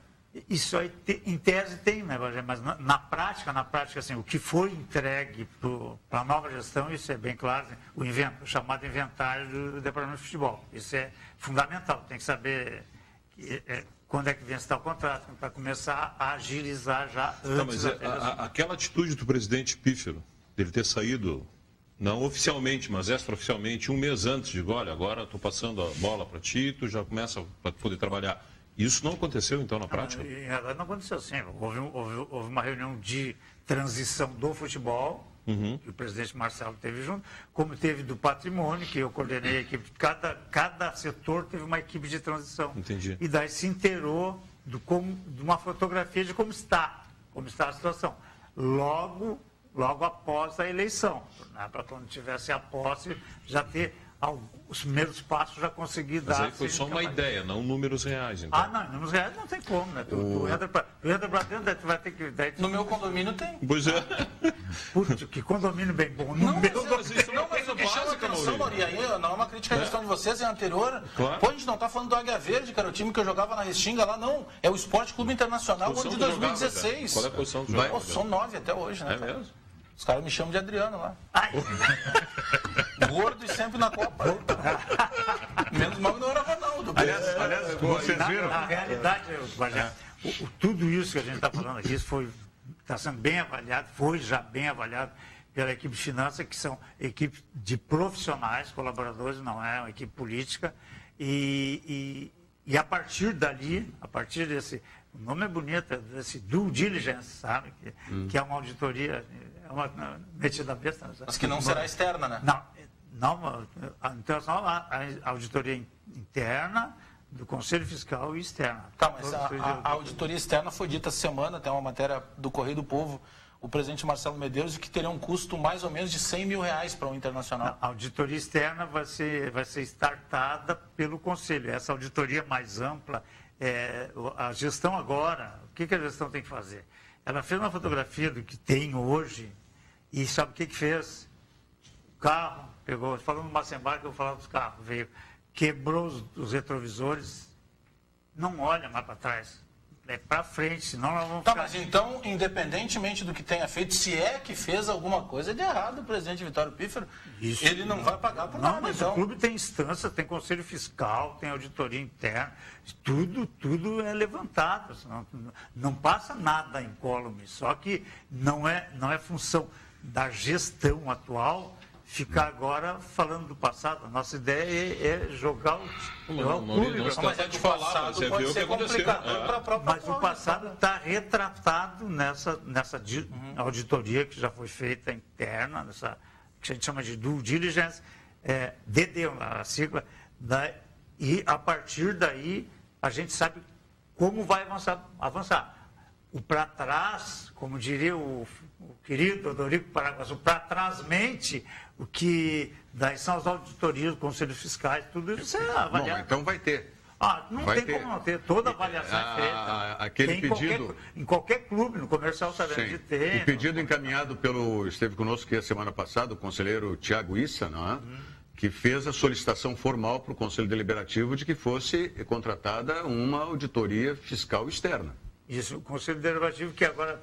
Speaker 2: Isso aí, em tese, tem, né, mas na prática, assim, o que foi entregue para a nova gestão, isso é bem claro, assim, o chamado inventário do Departamento de Futebol. Isso é fundamental, tem que saber quando é que vence tal contrato, para começar a agilizar já antes.
Speaker 4: Aquela atitude do presidente Pífero, dele ter saído, não oficialmente, mas extraoficialmente, um mês antes, digo, olha, agora estou passando a bola para ti, tu já começa a poder trabalhar. Isso não aconteceu, então, na prática?
Speaker 2: Em realidade, não aconteceu assim. Houve uma reunião de transição do futebol, que o presidente Marcelo teve junto, como teve do patrimônio, que eu coordenei a equipe. Cada setor teve uma equipe de transição.
Speaker 4: Entendi.
Speaker 2: E daí se inteirou de uma fotografia de como está a situação. Logo após a eleição, né? Para quando tivesse a posse, já ter os primeiros passos, já conseguir dar...
Speaker 4: Mas aí foi só uma ideia, não números reais, então.
Speaker 2: Não, números reais não tem como, né? Tu entra pra dentro, daí tu vai ter que...
Speaker 6: No meu condomínio tem.
Speaker 4: Pois é.
Speaker 2: Putz, que condomínio bem bom.
Speaker 6: Mas o que chama atenção, Mauri, aí não é uma crítica à gestão de vocês, é anterior.
Speaker 4: Claro.
Speaker 6: Pô, a gente não está falando do Águia Verde, cara, o time que eu jogava na Restinga lá, não. É o Esporte Clube Internacional, ano de 2016.
Speaker 4: Qual é a posição do jogador?
Speaker 6: São 9 até hoje, né?
Speaker 4: É mesmo?
Speaker 6: Os caras me chamam de Adriano lá. Gordo e sempre na Copa. Menos mal que não era Ronaldo.
Speaker 1: Aliás, vocês viram?
Speaker 2: Na realidade, tudo isso que a gente está falando aqui está sendo bem avaliado, foi já bem avaliado pela equipe de finanças, que são equipe de profissionais, colaboradores, não é uma equipe política. E a partir dali, a partir desse... O nome é bonito, desse due diligence, sabe? Que é uma auditoria, é uma metida besta.
Speaker 6: Mas que não será externa, né?
Speaker 2: Não, então a auditoria interna do Conselho Fiscal e externa.
Speaker 6: Tá, mas a auditoria externa foi dita essa semana, tem uma matéria do Correio do Povo, o presidente Marcelo Medeiros, de que teria um custo mais ou menos de R$100 mil para o Internacional.
Speaker 2: A auditoria externa vai ser startada pelo Conselho. Essa auditoria mais ampla, a gestão agora, o que a gestão tem que fazer? Ela fez uma fotografia do que tem hoje e sabe o que fez? O carro, pegou, falando do Massenbar, eu vou falar dos carros, veio, quebrou os retrovisores, não olha mais para trás. É para frente, senão nós vamos
Speaker 6: ficar... Mas então, independentemente do que tenha feito, se é que fez alguma coisa de errado o presidente Vitório Pífero, ele não vai pagar por nada.
Speaker 2: Mas
Speaker 6: então...
Speaker 2: o clube tem instância, tem conselho fiscal, tem auditoria interna, tudo é levantado, não passa nada incólume, só que não é função da gestão atual ficar agora falando do passado. A nossa ideia é jogar o clube.
Speaker 6: Mas é de passado, você pode ser complicador para a própria.
Speaker 2: Mas o passado está retratado nessa auditoria que já foi feita interna, que a gente chama de due diligence, DD, a sigla, e a partir daí a gente sabe como vai avançar. O para trás, como diria o querido Odorico Paraguas, o para trás mente, o que daí são as auditorias, conselhos fiscais, tudo isso é avaliado.
Speaker 1: Bom, então vai ter.
Speaker 2: Não tem como não ter. Toda avaliação é feita.
Speaker 1: Aquele pedido...
Speaker 2: Em qualquer clube, no comercial sabemos de ter.
Speaker 1: O pedido encaminhado esteve conosco aqui a semana passada, o conselheiro Tiago Issa, não é? Que fez a solicitação formal para o Conselho Deliberativo de que fosse contratada uma auditoria fiscal externa.
Speaker 2: Isso, o Conselho Deliberativo que agora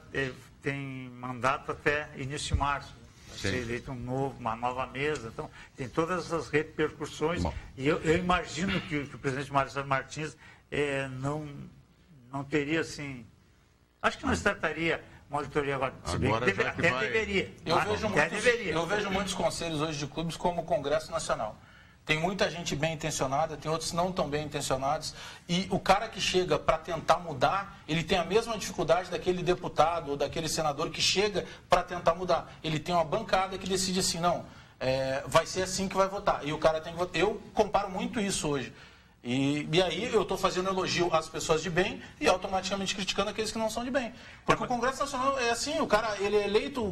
Speaker 2: tem mandato até início de março. Vai ser eleito uma nova mesa. Então, tem todas essas repercussões. Bom. E eu imagino que o presidente Marcelo Martins não teria, assim... Acho que não trataria uma auditoria agora. Se bem que deveria.
Speaker 6: Eu vejo muitos conselhos hoje de clubes como o Congresso Nacional. Tem muita gente bem intencionada, tem outros não tão bem intencionados. E o cara que chega para tentar mudar, ele tem a mesma dificuldade daquele deputado ou daquele senador que chega para tentar mudar. Ele tem uma bancada que decide assim, não, vai ser assim que vai votar. E o cara tem que votar. Eu comparo muito isso hoje. E aí eu estou fazendo elogio às pessoas de bem e automaticamente criticando aqueles que não são de bem. Porque o Congresso Nacional é assim, o cara, ele é eleito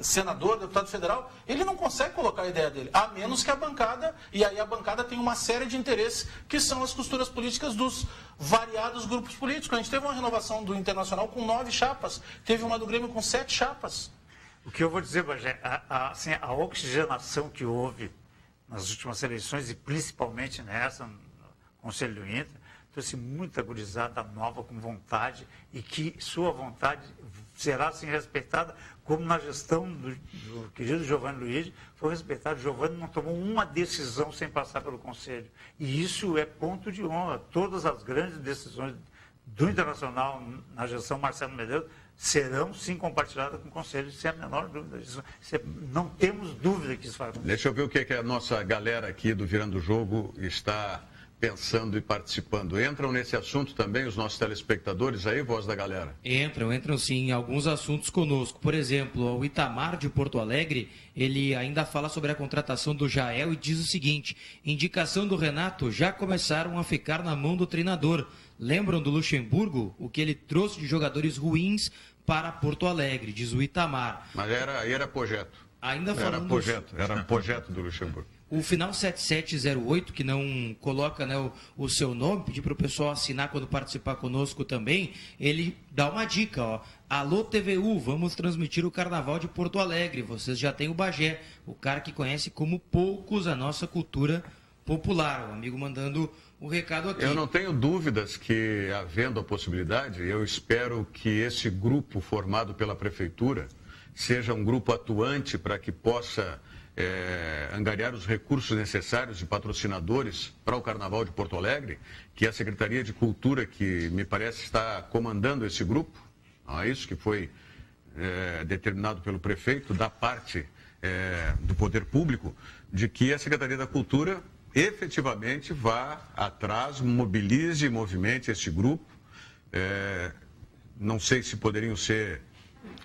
Speaker 6: senador, deputado federal, ele não consegue colocar a ideia dele, a menos que a bancada, e aí a bancada tem uma série de interesses que são as costuras políticas dos variados grupos políticos. A gente teve uma renovação do Internacional com 9 chapas, teve uma do Grêmio com 7 chapas.
Speaker 2: O que eu vou dizer, Bagé, a oxigenação que houve nas últimas eleições, e principalmente nessa, no Conselho do Inter, trouxe muita gurizada nova com vontade, e que sua vontade será assim respeitada, como na gestão do querido Giovanni Luiz foi respeitado. O Giovanni não tomou uma decisão sem passar pelo Conselho. E isso é ponto de honra. Todas as grandes decisões do Internacional na gestão Marcelo Medeiros serão sim compartilhadas com o Conselho, sem a menor dúvida. Não temos dúvida que isso vai acontecer.
Speaker 1: Deixa eu ver o que a nossa galera aqui do Virando o Jogo está pensando e participando. Entram nesse assunto também os nossos telespectadores aí, voz da galera?
Speaker 5: Entram sim em alguns assuntos conosco. Por exemplo, o Itamar de Porto Alegre, ele ainda fala sobre a contratação do Jael e diz o seguinte: indicação do Renato, já começaram a ficar na mão do treinador. Lembram do Luxemburgo? O que ele trouxe de jogadores ruins para Porto Alegre, diz o Itamar.
Speaker 1: Mas era projeto.
Speaker 5: Ainda falando...
Speaker 1: Era projeto do Luxemburgo.
Speaker 5: O final 7708, que não coloca, né, o seu nome, pedir para o pessoal assinar quando participar conosco também, ele dá uma dica, ó. Alô TVU, vamos transmitir o Carnaval de Porto Alegre. Vocês já têm o Bagé, o cara que conhece como poucos a nossa cultura popular. O amigo mandando o recado aqui.
Speaker 1: Eu não tenho dúvidas que, havendo a possibilidade, eu espero que esse grupo formado pela Prefeitura seja um grupo atuante para que possa angariar os recursos necessários de patrocinadores para o Carnaval de Porto Alegre, que a Secretaria de Cultura, que me parece está comandando esse grupo, é isso que foi determinado pelo prefeito, da parte do poder público, de que a Secretaria da Cultura efetivamente vá atrás, mobilize e movimente esse grupo. Não sei se poderiam ser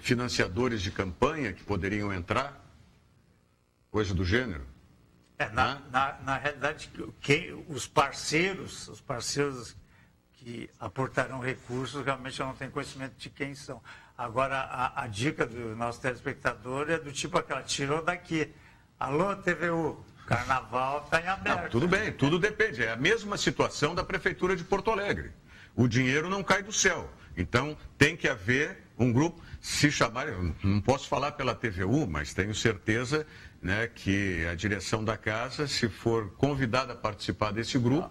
Speaker 1: financiadores de campanha que poderiam entrar, coisa do gênero.
Speaker 2: Na realidade, os parceiros que aportarão recursos, realmente eu não tenho conhecimento de quem são. Agora, a dica do nosso telespectador é do tipo aquela, tirou daqui. Alô, TVU, Carnaval está em aberto.
Speaker 1: Não, tudo bem, tudo depende. É a mesma situação da Prefeitura de Porto Alegre. O dinheiro não cai do céu. Então, tem que haver um grupo, se chamar, eu não posso falar pela TVU, mas tenho certeza, né, que a direção da casa, se for convidada a participar desse grupo,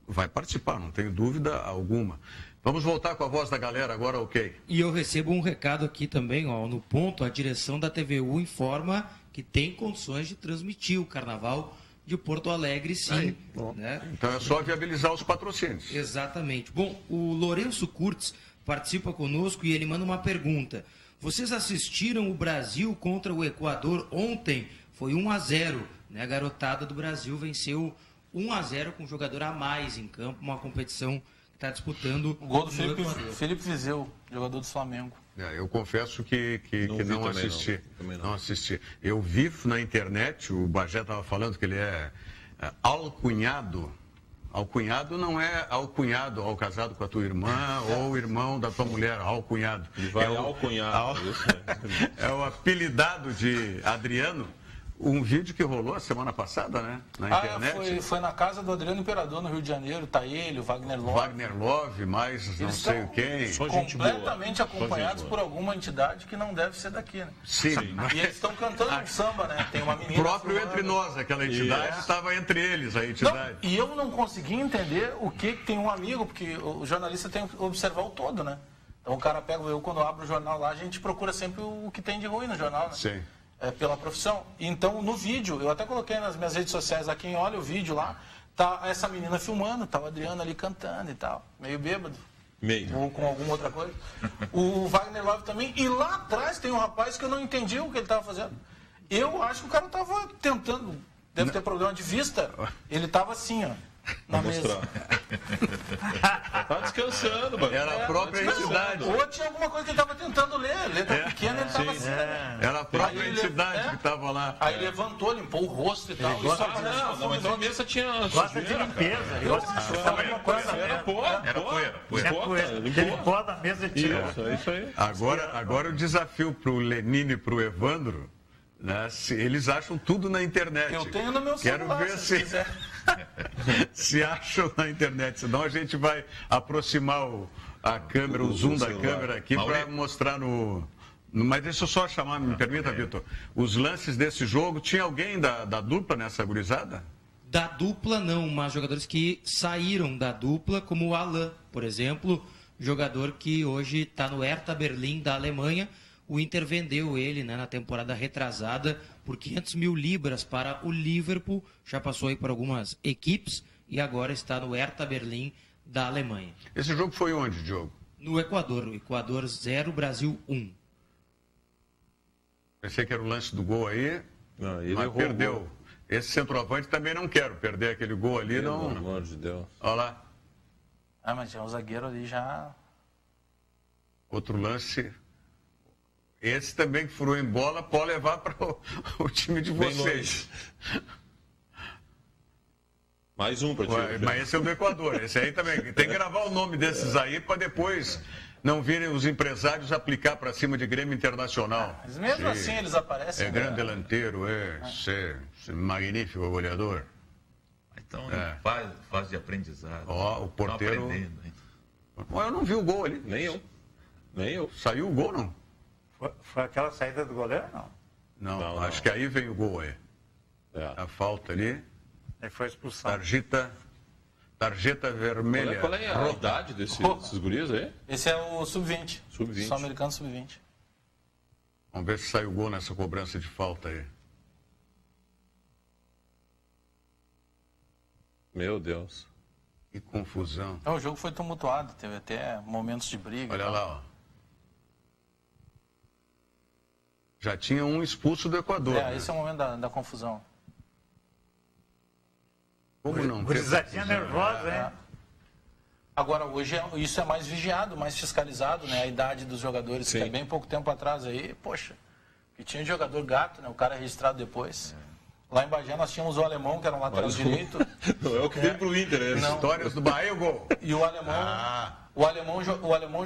Speaker 1: vai participar, não tenho dúvida alguma. Vamos voltar com a voz da galera agora, ok?
Speaker 5: E eu recebo um recado aqui também, ó, no ponto, a direção da TVU informa que tem condições de transmitir o Carnaval de Porto Alegre, sim. Né?
Speaker 1: Então é só viabilizar os patrocínios.
Speaker 5: Exatamente. Bom, o Lourenço Kurtz participa conosco e ele manda uma pergunta. Vocês assistiram o Brasil contra o Equador ontem? Foi 1-0, né? A garotada do Brasil venceu 1-0 com um jogador a mais em campo, uma competição que está disputando.
Speaker 6: O gol do Felipe Viseu, jogador do Flamengo.
Speaker 1: Eu confesso que não assisti. Não assisti. Eu vi na internet, o Bagé estava falando que ele é alcunhado. Alcunhado não é alcunhado ao casado com a tua irmã ou irmão da tua mulher, alcunhado.
Speaker 4: Ele vai alcunhado.
Speaker 1: É o apelidado de Adriano. Um vídeo que rolou a semana passada, né? Na internet.
Speaker 6: Foi na casa do Adriano Imperador, no Rio de Janeiro. Tá ele, o Wagner Love.
Speaker 1: Wagner Love, mais
Speaker 6: eles
Speaker 1: não sei quem.
Speaker 6: Completamente acompanhados por alguma entidade que não deve ser daqui, né?
Speaker 1: Sim.
Speaker 6: E eles estão cantando um samba, né? Tem uma menina.
Speaker 1: Próprio entre nós, aquela entidade estava entre eles, a entidade.
Speaker 6: Não, e eu não consegui entender o que tem um amigo, porque o jornalista tem que observar o todo, né? Então o cara pega, eu quando abro o jornal lá, a gente procura sempre o que tem de ruim no jornal, né?
Speaker 1: Sim.
Speaker 6: Pela profissão. Então, no vídeo, eu até coloquei nas minhas redes sociais, a quem olha o vídeo lá, tá essa menina filmando, tá o Adriano ali cantando e tal, meio bêbado. Ou com alguma outra coisa. O Wagner Love também. E lá atrás tem um rapaz que eu não entendi o que ele estava fazendo. Eu acho que o cara estava tentando, deve ter problema de vista, ele estava assim, ó. Na mesa.
Speaker 4: Tá descansando, mano.
Speaker 1: Era a própria entidade.
Speaker 6: Ou tinha alguma coisa que ele estava tentando ler. Letra pequena, ele estava assim.
Speaker 1: Era a própria entidade que estava lá.
Speaker 6: Aí levantou, limpou o rosto e tal.
Speaker 4: Mas na mesa tinha.
Speaker 2: Gosta de limpeza.
Speaker 4: Era poeira.
Speaker 2: Limpou da mesa e tirou.
Speaker 4: Isso aí.
Speaker 1: Agora o desafio para o Lenine e para o Evandro, né, eles acham tudo na internet.
Speaker 6: Eu tenho no meu celular.
Speaker 1: Quero ver se acham na internet. Senão a gente vai aproximar a câmera, o zoom da câmera aqui para mostrar no... Mas deixa eu só chamar, me permita, Vitor. Os lances desse jogo, tinha alguém da dupla nessa gurizada?
Speaker 5: Da dupla não, mas jogadores que saíram da dupla, como o Alain, por exemplo, jogador que hoje está no Hertha Berlim da Alemanha. O Inter vendeu ele, né, na temporada retrasada por 500 mil libras para o Liverpool. Já passou aí por algumas equipes e agora está no Hertha Berlim da Alemanha.
Speaker 1: Esse jogo foi onde, Diogo?
Speaker 5: No Equador. O Equador 0, Brasil 1.
Speaker 1: Pensei que era o lance do gol aí,
Speaker 4: Não, ele
Speaker 1: mas
Speaker 4: errou
Speaker 1: perdeu. Esse centroavante também não quero perder aquele gol ali, não.
Speaker 4: Pelo amor de Deus.
Speaker 1: Olha lá.
Speaker 6: Ah, mas já o zagueiro ali já...
Speaker 1: Outro lance. Esse também que furou em bola pode levar para o time de vocês.
Speaker 4: Mais um para ti.
Speaker 1: Mas esse é o do Equador. Esse aí também. Tem que gravar o nome desses aí para depois não virem os empresários aplicar para cima de Grêmio Internacional.
Speaker 6: Mas mesmo assim eles aparecem.
Speaker 1: É grande delanteiro, é magnífico goleador.
Speaker 3: Então, fase de aprendizado.
Speaker 1: Ó, o porteiro... Eu não vi o gol ali.
Speaker 4: Nem eu.
Speaker 1: Saiu o gol, não?
Speaker 2: Foi aquela saída do goleiro, não?
Speaker 1: Não, acho que aí vem o gol aí. A falta ali.
Speaker 2: Aí foi expulsão.
Speaker 1: Tarjeta vermelha.
Speaker 4: Qual é a idade desses guris aí?
Speaker 6: Esse é o sub-20.
Speaker 4: Sub-20.
Speaker 6: Sul-americano sub-20.
Speaker 1: Vamos ver se sai o gol nessa cobrança de falta aí.
Speaker 4: Meu Deus.
Speaker 1: Que confusão.
Speaker 6: O jogo foi tumultuado, teve até momentos de briga.
Speaker 1: Olha lá, ó. Já tinha um expulso do Equador.
Speaker 6: Né? Esse é o momento da confusão.
Speaker 1: Como não?
Speaker 2: Gurizadinha nervosa, hein?
Speaker 6: Agora, hoje isso é mais vigiado, mais fiscalizado, né? A idade dos jogadores,
Speaker 4: Sim.
Speaker 6: que é bem pouco tempo atrás aí, poxa, que tinha jogador gato, né? O cara registrado depois. Lá em Bagé nós tínhamos o alemão, que era um lateral direito.
Speaker 4: Não é o que veio pro Inter, né?
Speaker 1: Histórias do Bahia, o gol.
Speaker 6: E o alemão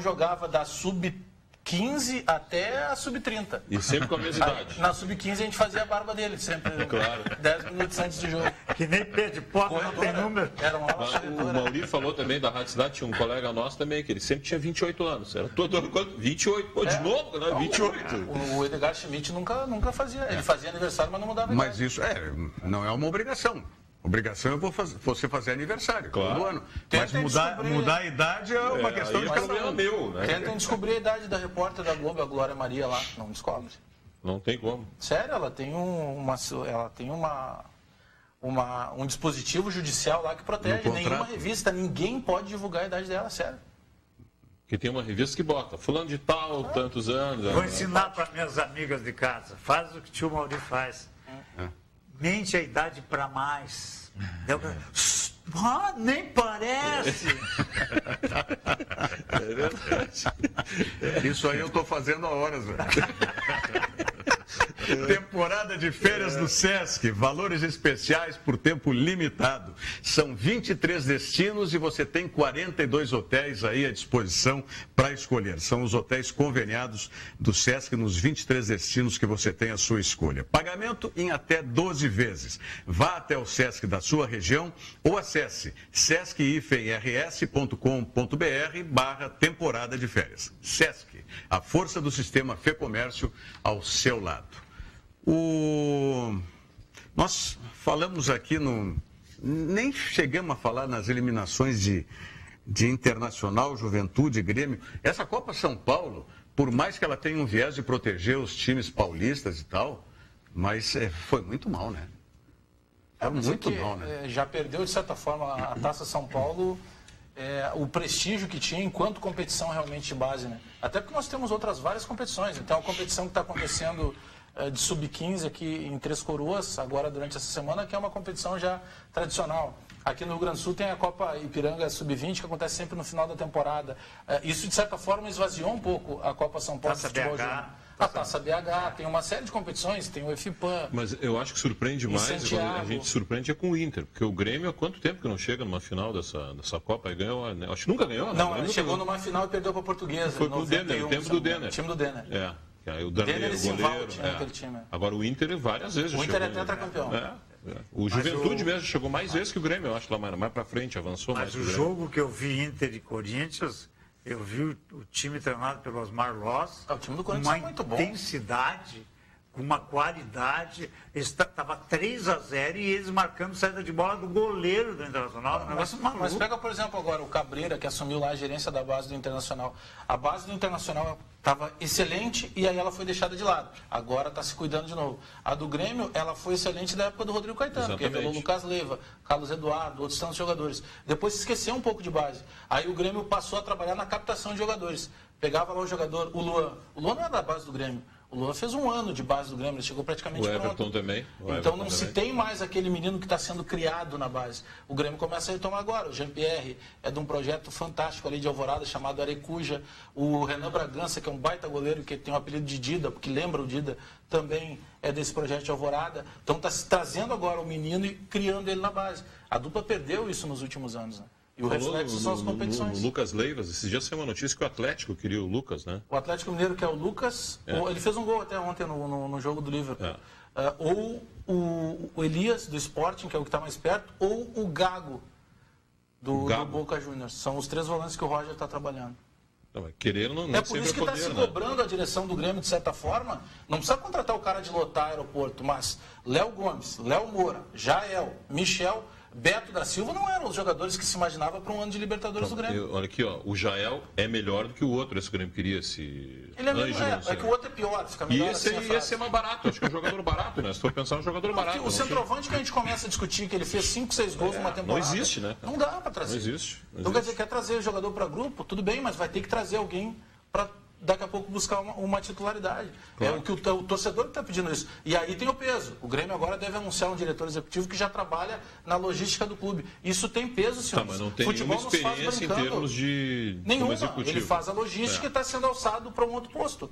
Speaker 6: jogava da sub-15 até a sub-30.
Speaker 4: E sempre com a mesma idade.
Speaker 6: Na sub-15 a gente fazia a barba dele, sempre.
Speaker 4: Claro.
Speaker 6: 10 minutos antes do jogo.
Speaker 2: Que nem pé de porta, não tem número.
Speaker 6: Era uma
Speaker 4: O Mauri falou também da Rádio Cidade, tinha um colega nosso também, que ele sempre tinha 28 anos. Era todo ano, 28. Pô, de novo, né? 28.
Speaker 6: O Edgar Schmidt nunca fazia. Ele fazia aniversário, mas não mudava a
Speaker 1: Mas
Speaker 6: idade.
Speaker 1: isso não é uma obrigação. Obrigação é você fazer aniversário todo ano. Mas mudar a idade é uma questão de cada um.
Speaker 4: Meu, né?
Speaker 6: Tentem descobrir a idade da repórter da Globo, a Glória Maria lá. Não descobre.
Speaker 4: Não tem como.
Speaker 6: Sério, ela tem um dispositivo judicial lá que protege. Nenhuma revista, ninguém pode divulgar a idade dela, sério.
Speaker 4: Que tem uma revista que bota fulano de tal, tantos anos.
Speaker 2: Vou ensinar para minhas amigas de casa. Faz o que o tio Mauri faz. Mente a idade para mais. Nem parece.
Speaker 4: É verdade.
Speaker 1: Isso aí eu estou fazendo há horas, velho. Temporada de férias do Sesc, valores especiais por tempo limitado. São 23 destinos e você tem 42 hotéis aí à disposição para escolher. São os hotéis conveniados do Sesc nos 23 destinos que você tem à sua escolha. Pagamento em até 12 vezes. Vá até o Sesc da sua região ou acesse sesc-rs.com.br/temporada de férias. Sesc, a força do sistema Fê Comércio ao seu lado. Nós falamos aqui, nem chegamos a falar nas eliminações de Internacional, Juventude, Grêmio. Essa Copa São Paulo, por mais que ela tenha um viés de proteger os times paulistas e tal, mas foi muito mal, né? Foi muito mal, né?
Speaker 6: Já perdeu, de certa forma, a Taça São Paulo, o prestígio que tinha enquanto competição realmente de base, né? Até porque nós temos várias competições. Então, a competição que está acontecendo de sub-15 aqui em Três Coroas, agora durante essa semana, que é uma competição já tradicional. Aqui no Rio Grande do Sul tem a Copa Ipiranga Sub-20, que acontece sempre no final da temporada. Isso, de certa forma, esvaziou um pouco a Copa São Paulo.
Speaker 2: Taça BH.
Speaker 6: A Taça BH, tem uma série de competições, tem o EFIPAM.
Speaker 4: Mas eu acho que surpreende mais, a gente surpreende com o Inter, porque o Grêmio há quanto tempo que não chega numa final dessa Copa? Ganhou, né? Acho que nunca ganhou, né?
Speaker 6: Não, ele chegou numa final e perdeu para a Portuguesa.
Speaker 4: Foi pro Denner, o tempo do Denner.
Speaker 6: O time do Denner.
Speaker 4: Aí o Denner
Speaker 6: e Simval tinha aquele time.
Speaker 4: Agora o Inter várias vezes
Speaker 6: o Inter é tetracampeão.
Speaker 4: O Juventude mesmo chegou mais vezes que o Grêmio, eu acho, lá mais para frente, avançou mais.
Speaker 2: Mas o jogo que eu vi Inter e Corinthians, eu vi o time treinado pelo Osmar Loss,
Speaker 6: o time do Corinthians é muito bom.
Speaker 2: Uma intensidade, com uma qualidade. Estava 3-0 e eles marcando saída de bola do goleiro do Internacional.
Speaker 6: Mas pega, por exemplo, agora o Cabreira, que assumiu lá a gerência da base do Internacional. A base do Internacional estava excelente e aí ela foi deixada de lado. Agora está se cuidando de novo. A do Grêmio, ela foi excelente da época do Rodrigo Caetano, que revelou Lucas Leiva, Carlos Eduardo, outros tantos jogadores. Depois se esqueceu um pouco de base. Aí o Grêmio passou a trabalhar na captação de jogadores. Pegava lá o jogador, o Luan. O Luan não é da base do Grêmio. O O Luan fez 1 ano de base do Grêmio, ele chegou praticamente pronto.
Speaker 4: O Everton também.
Speaker 6: Então não se tem mais aquele menino que está sendo criado na base. O Grêmio começa a retomar agora. O Jean-Pierre é de um projeto fantástico ali de Alvorada, chamado Arecuja. O Renan Bragança, que é um baita goleiro, que tem o apelido de Dida, porque lembra o Dida, também é desse projeto de Alvorada. Então está se trazendo agora o menino e criando ele na base. A dupla perdeu isso nos últimos anos, né? E o reflexo são as competições.
Speaker 4: O Lucas Leivas, esses dias saiu uma notícia que o Atlético queria o Lucas, né?
Speaker 6: O Atlético Mineiro, que é o Lucas, ele fez um gol até ontem no jogo do Liverpool. Ou o Elias, do Sporting, que é o que está mais perto, ou o Gago, do Boca Juniors. São os 3 volantes que o Roger está trabalhando.
Speaker 4: Querer não
Speaker 6: é por isso que está se cobrando a direção do Grêmio, de certa forma. Não precisa contratar o cara de lotar aeroporto, mas Léo Gomes, Léo Moura, Jael, Michel, Beto da Silva não eram os jogadores que se imaginava para um ano de Libertadores do Grêmio.
Speaker 4: Olha aqui, ó, o Jael é melhor do que o outro, esse Grêmio queria. Ele
Speaker 6: é que o outro é pior, fica melhor.
Speaker 4: E esse é mais barato, acho que é um jogador barato, né? Se for pensar, é um jogador barato.
Speaker 6: O centroavante que a gente começa a discutir, que ele fez 5, 6 gols numa temporada.
Speaker 4: Não existe, né?
Speaker 6: Não dá para trazer.
Speaker 4: Não existe.
Speaker 6: Então quer dizer, quer trazer o jogador para grupo, tudo bem, mas vai ter que trazer alguém para daqui a pouco buscar uma titularidade. Claro. É o que o torcedor que está pedindo isso. E aí tem o peso. O Grêmio agora deve anunciar um diretor executivo que já trabalha na logística do clube. Isso tem peso, senhores.
Speaker 4: Mas não tem futebol nenhuma experiência em termos de
Speaker 6: nenhuma. Ele faz a logística e está sendo alçado para um outro posto.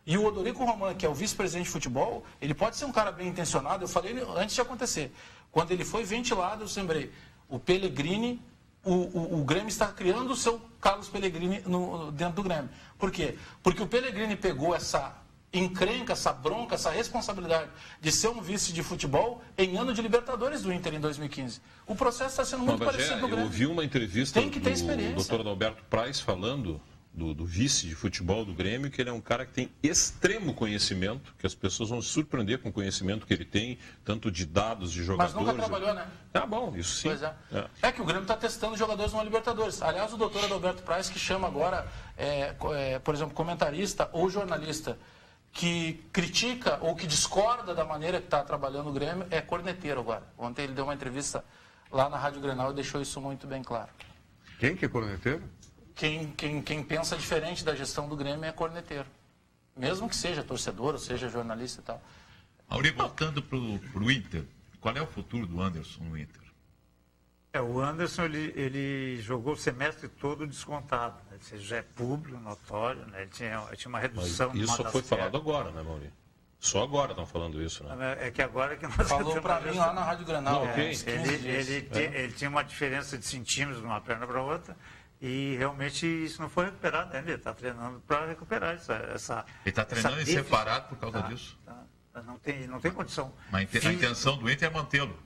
Speaker 6: E o Odorico Roman, que é o vice-presidente de futebol, ele pode ser um cara bem intencionado. Eu falei antes de acontecer. Quando ele foi ventilado, eu lembrei. O Pellegrini... O Grêmio está criando o seu Carlos Pellegrini dentro do Grêmio. Por quê? Porque o Pellegrini pegou essa encrenca, essa bronca, essa responsabilidade de ser um vice de futebol em ano de Libertadores do Inter em 2015. O processo está sendo muito parecido no Grêmio.
Speaker 4: Eu ouvi uma entrevista do Dr. Adalberto Praz falando do vice de futebol do Grêmio, que ele é um cara que tem extremo conhecimento, que as pessoas vão se surpreender com o conhecimento que ele tem, tanto de dados, de jogadores.
Speaker 6: Mas nunca trabalhou, né?
Speaker 4: Tá bom, isso sim.
Speaker 6: Pois é que o Grêmio está testando jogadores no Libertadores. Aliás, o doutor Adalberto Praz, que chama agora, por exemplo, comentarista ou jornalista, que critica ou que discorda da maneira que está trabalhando o Grêmio, é corneteiro agora. Ontem ele deu uma entrevista lá na Rádio Grenal e deixou isso muito bem claro.
Speaker 1: Quem que é corneteiro?
Speaker 6: Quem pensa diferente da gestão do Grêmio é corneteiro. Mesmo que seja torcedor, ou seja jornalista e tal.
Speaker 3: Mauri, voltando para o Inter, qual é o futuro do Anderson no Inter?
Speaker 2: O Anderson, ele jogou o semestre todo descontado. Né? Ou seja, já é público, notório, né? Ele tinha uma redução.
Speaker 4: Mas isso só foi falado agora, né, Mauri? Só agora estão falando isso, né?
Speaker 2: É que agora que nós
Speaker 6: falou para mim lá na Rádio Grenal.
Speaker 2: Ele tinha uma diferença de centímetros de uma perna para outra. E realmente isso não foi recuperado ainda. Ele está treinando para recuperar essa.
Speaker 3: Ele está treinando em separado por causa disso?
Speaker 2: Não tem condição.
Speaker 3: Mas a intenção do Inter é mantê-lo.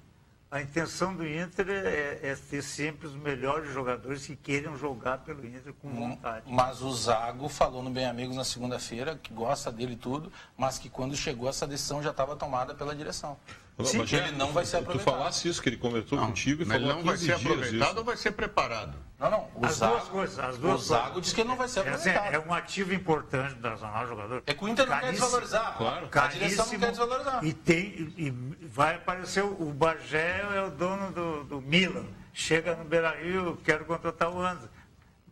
Speaker 2: A intenção do Inter é ter sempre os melhores jogadores que queiram jogar pelo Inter com vontade.
Speaker 6: Mas o Zago falou no Bem Amigos na segunda-feira, que gosta dele e tudo, mas que quando chegou essa decisão já estava tomada pela direção.
Speaker 4: Sim, ele não vai ser aproveitado. Tu falasse isso, que ele conversou contigo e falou
Speaker 1: não vai ser aproveitado ou vai ser preparado?
Speaker 6: Não.
Speaker 2: As duas coisas.
Speaker 6: O Zago disse que ele não vai ser aproveitado.
Speaker 2: É um ativo importante do Nacional jogador.
Speaker 6: É que o Inter não quer desvalorizar.
Speaker 4: Claro.
Speaker 6: A direção não quer desvalorizar.
Speaker 2: E vai aparecer o Bagé, é o dono do Milan. Chega no Beira-Rio, quero contratar o Anderson.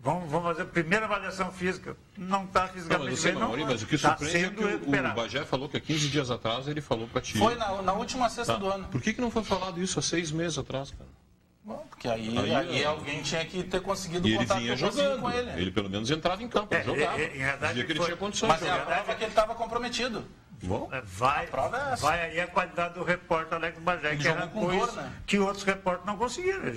Speaker 2: Vamos fazer a primeira avaliação física. Não está fisicamente bem,
Speaker 4: mas o que surpreende é que o Bagé falou que há 15 dias atrás ele falou para ti.
Speaker 6: Foi na última sexta do ano.
Speaker 4: Por que não foi falado isso há 6 meses atrás, cara?
Speaker 6: Bom, porque aí alguém tinha que ter conseguido contato com ele.
Speaker 4: Ele pelo menos entrava em campo, jogava. Dizia que ele tinha condições.
Speaker 6: Mas a prova é que ele estava comprometido.
Speaker 4: Bom,
Speaker 2: vai aí a qualidade do repórter Alex Bagé, que era coisa que outros repórteres não conseguiram. Ele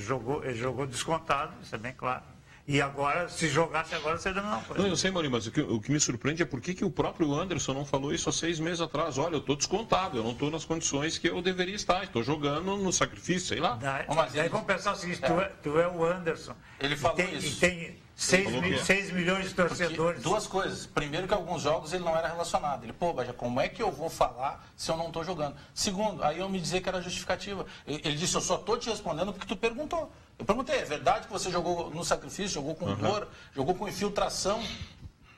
Speaker 2: jogou descontado, isso é bem claro. E agora, se jogasse agora, seria não.
Speaker 4: Não, eu sei, Maurinho, mas o que me surpreende é por que o próprio Anderson não falou isso há 6 meses atrás. Olha, eu estou descontado, eu não estou nas condições que eu deveria estar, estou jogando no sacrifício, sei lá.
Speaker 2: Mas aí vamos pensar o seguinte, tu é o Anderson.
Speaker 6: Ele falou isso.
Speaker 2: E tem 6 milhões de torcedores.
Speaker 6: Porque, duas coisas. Primeiro, que alguns jogos ele não era relacionado. Ele, Baja, como é que eu vou falar se eu não estou jogando? Segundo, aí eu me dizer que era justificativa. Ele disse, eu só estou te respondendo porque tu perguntou. Eu perguntei, é verdade que você jogou no sacrifício, jogou com dor, jogou com infiltração?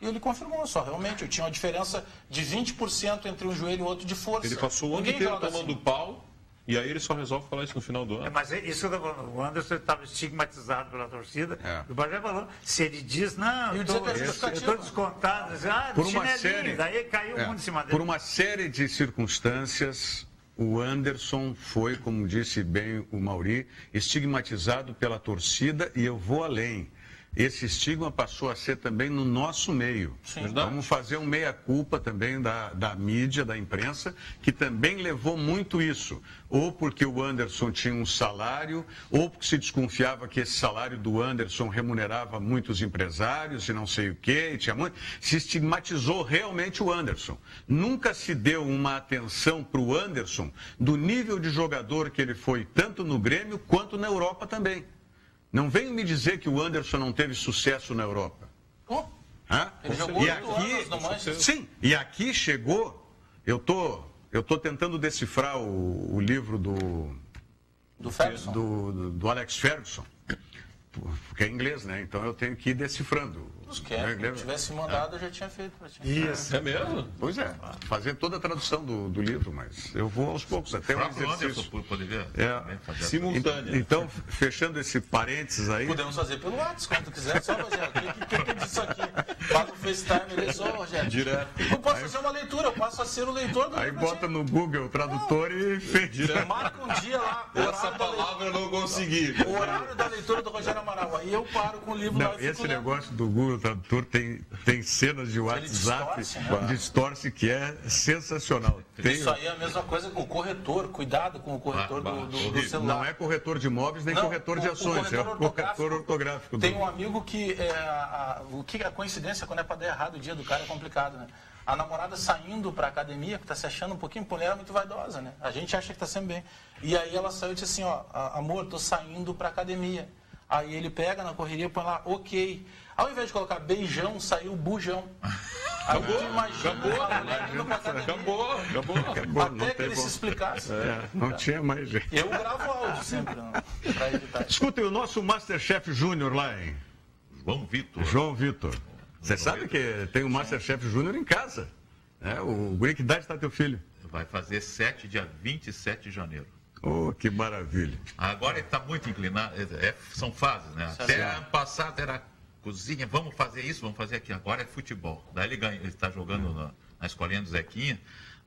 Speaker 6: E ele confirmou só, realmente. Eu tinha uma diferença de 20% entre um joelho e o outro de força.
Speaker 4: Ele passou o ano inteiro tomando pau. E aí ele só resolve falar isso no final do ano.
Speaker 2: Mas isso eu tô falando, o Anderson estava estigmatizado pela torcida. O Bagé falou, se ele diz, não, eu estou descontado,
Speaker 1: por uma série,
Speaker 2: daí caiu o mundo em cima dele.
Speaker 1: Por uma série de circunstâncias, o Anderson foi, como disse bem o Mauri, estigmatizado pela torcida, e eu vou além. Esse estigma passou a ser também no nosso meio. Vamos fazer um meia-culpa também da mídia, da imprensa, que também levou muito isso. Ou porque o Anderson tinha um salário, ou porque se desconfiava que esse salário do Anderson remunerava muitos empresários e não sei o quê, e tinha muito. Se estigmatizou realmente o Anderson. Nunca se deu uma atenção para o Anderson do nível de jogador que ele foi, tanto no Grêmio quanto na Europa também. Não venham me dizer que o Anderson não teve sucesso na Europa.
Speaker 6: Ele jogou 8 anos no Manchester.
Speaker 1: Sim, e aqui chegou. Eu tô tentando decifrar o livro
Speaker 6: do Ferguson.
Speaker 1: Do Alex Ferguson, porque é inglês, né? Então eu tenho que ir decifrando.
Speaker 6: Se tivesse mandado, eu já tinha feito para ti.
Speaker 4: Isso. É mesmo?
Speaker 1: Pois é. Fazer toda a tradução do livro, mas eu vou aos poucos, até o exercício.
Speaker 3: Poderia
Speaker 4: simultâneo.
Speaker 1: Então, fechando esse parênteses aí...
Speaker 6: Podemos fazer pelo WhatsApp, quando tu quiser. Só, Rogério, o que diz isso aqui? Faz o FaceTime ali só, Rogério.
Speaker 4: Direto.
Speaker 6: Eu posso fazer uma leitura, eu passo a ser o leitor do
Speaker 1: Aí bota no Google o tradutor e fez.
Speaker 6: Marca um dia lá.
Speaker 4: Essa palavra eu não consegui.
Speaker 6: O horário da leitura do Rogério Amaral. Aí eu paro com o livro lá e
Speaker 1: esse negócio do Google Tradutor tem cenas de WhatsApp, distorce, que é sensacional.
Speaker 6: Isso aí é a mesma coisa com o corretor. Cuidado com o corretor do celular.
Speaker 1: Não é corretor de imóveis nem corretor de ações, é o corretor ortográfico.
Speaker 6: Tem um amigo que a coincidência, quando é para dar errado o dia do cara, é complicado, né? A namorada saindo para a academia, que está se achando um pouquinho, mulher muito vaidosa, né? A gente acha que está sempre bem. E aí ela saiu e disse assim, amor, estou saindo para a academia. Aí ele pega na correria, põe lá, ok. Ao invés de colocar beijão, saiu bujão. Acabou. Até que ele se explicasse.
Speaker 1: Não tinha mais jeito.
Speaker 6: Eu gravo áudio sempre, para evitar.
Speaker 1: Escutem o nosso Masterchef Júnior lá, hein? João Vitor. Você sabe que tem o Masterchef Júnior em casa. O guri, que idade está teu filho?
Speaker 3: Vai fazer dia 27 de janeiro.
Speaker 1: Oh, que maravilha.
Speaker 3: Agora ele está muito inclinado, são fases, né? Até ano passado era cozinha, vamos fazer isso, vamos fazer aquilo. Agora é futebol. Daí ele está jogando na escolinha do Zequinha,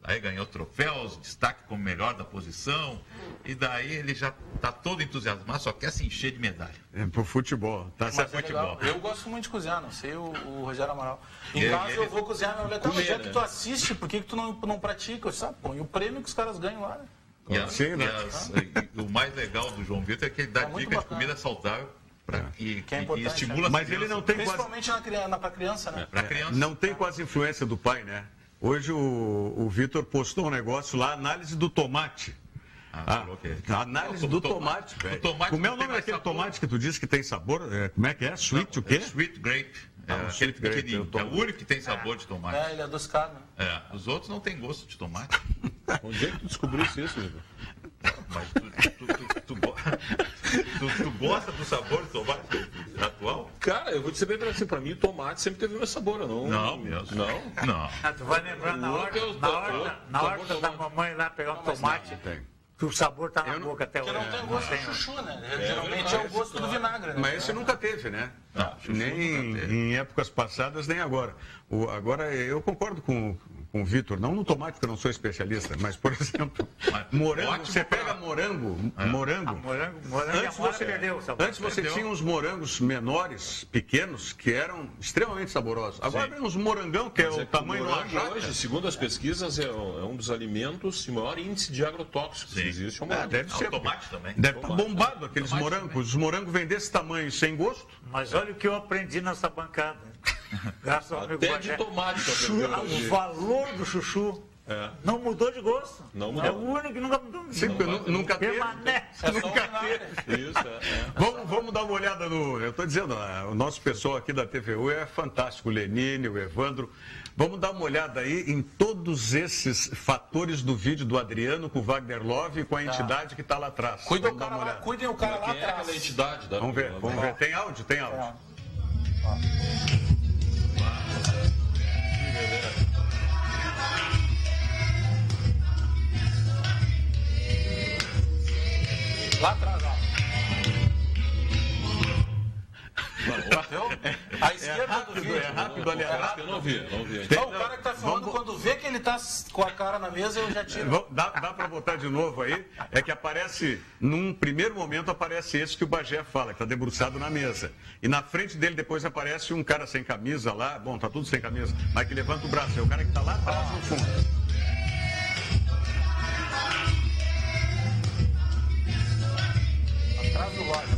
Speaker 3: daí ganhou troféus, destaque como melhor da posição, e daí ele já está todo entusiasmado, só quer se encher de medalha.
Speaker 1: Pro futebol,
Speaker 6: futebol. Eu gosto muito de cozinhar, não sei o Rogério Amaral. Em casa eu vou cozinhar, minha mulher, já que tu assiste, por que tu não pratica? Sabe? Põe o prêmio que os caras ganham lá, né?
Speaker 3: O mais legal do João Vitor é que ele dá dica de comida saudável e estimula.
Speaker 1: Mas ele não tem
Speaker 6: principalmente para criança, né?
Speaker 3: Para criança.
Speaker 1: Não tem quase influência do pai, né? Hoje o Vitor postou um negócio lá, análise do tomate. Análise do tomate, velho. Como é o nome daquele tomate que tu disse que tem sabor? Como é que é? Sweet o quê?
Speaker 3: Sweet grape. Aquele pequenininho. É o único que tem sabor de tomate.
Speaker 6: Ele é adocicado.
Speaker 3: Os outros não tem gosto de tomate.
Speaker 4: Onde é que tu descobrisse isso, Igor?
Speaker 3: Mas tu gosta do sabor do tomate atual?
Speaker 4: Cara, eu vou dizer bem assim, pra mim o tomate sempre teve o meu sabor,
Speaker 3: Não mesmo.
Speaker 4: Não.
Speaker 2: Tu vai lembrar na hora da mamãe lá pegar um tomate. O sabor está na boca até hoje.
Speaker 6: Porque não tem gosto de chuchu, né? Geralmente é o gosto do vinagre, né?
Speaker 1: Mas esse nunca teve, né? Nem em épocas passadas, nem agora. Agora, eu concordo com o Vitor, não no tomate, porque eu não sou especialista, mas, por exemplo, morango, você pega morango. Antes você tinha uns morangos menores, pequenos, que eram extremamente saborosos. Agora vem uns morangão, que é o tamanho do
Speaker 4: morango. Hoje, segundo as pesquisas, é um dos alimentos de maior índice de agrotóxicos que existe.
Speaker 1: Deve ser.
Speaker 3: O tomate também.
Speaker 1: Deve estar bombado aqueles morangos. Os morangos vêm desse tamanho, sem gosto.
Speaker 2: Mas olha o que eu aprendi nessa bancada. Graças ao amigo
Speaker 4: de tomate.
Speaker 2: O valor do chuchu não mudou de gosto.
Speaker 4: Não mudou.
Speaker 2: É o único que nunca mudou.
Speaker 1: Nunca teve.
Speaker 6: Nunca teve.
Speaker 1: Isso, Vamos dar uma olhada no... Eu estou dizendo, o nosso pessoal aqui da TVU é fantástico. O Lenine, o Evandro. Vamos dar uma olhada aí em todos esses fatores do vídeo do Adriano com o Wagner Love e com a entidade que está lá atrás.
Speaker 6: Cuidem o cara lá atrás.
Speaker 4: É aquela entidade?
Speaker 1: Vamos ver. Tem áudio? Tem áudio.
Speaker 6: A esquerda do vídeo.
Speaker 1: É rápido ali atrás.
Speaker 4: Eu não vi.
Speaker 6: Então, o cara que tá filmando, quando vê que ele tá com a cara na mesa, eu já tiro.
Speaker 1: Dá para botar de novo aí? É que aparece, num primeiro momento, aparece esse que o Bagé fala, que está debruçado na mesa. E na frente dele depois aparece um cara sem camisa lá, bom, tá tudo sem camisa, mas que levanta o braço. É o cara que está lá atrás no fundo.
Speaker 6: Atrás do lado.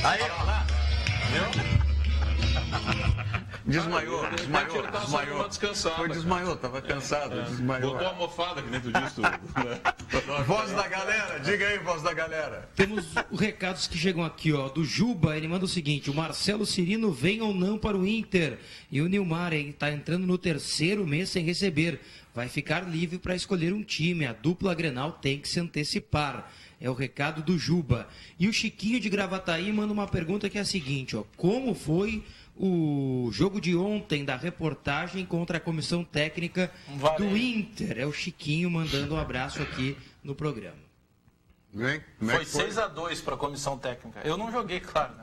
Speaker 1: Aí, ó lá. Desmaiou. Desmaiou, estava cansado. Desmaiou.
Speaker 4: Botou a almofada que dentro disso.
Speaker 1: Voz da galera, diga aí, voz da galera.
Speaker 5: Temos recados que chegam aqui, ó. Do Juba, ele manda o seguinte: o Marcelo Cirino vem ou não para o Inter? E o Nilmar está entrando no 3º mês sem receber. Vai ficar livre para escolher um time. A dupla Grenal tem que se antecipar. É o recado do Juba. E o Chiquinho de Gravataí manda uma pergunta que é a seguinte, ó. Como foi o jogo de ontem da reportagem contra a comissão técnica do Inter? É o Chiquinho mandando um abraço aqui no programa.
Speaker 6: Foi 6-2 para a comissão técnica. Eu não joguei, claro.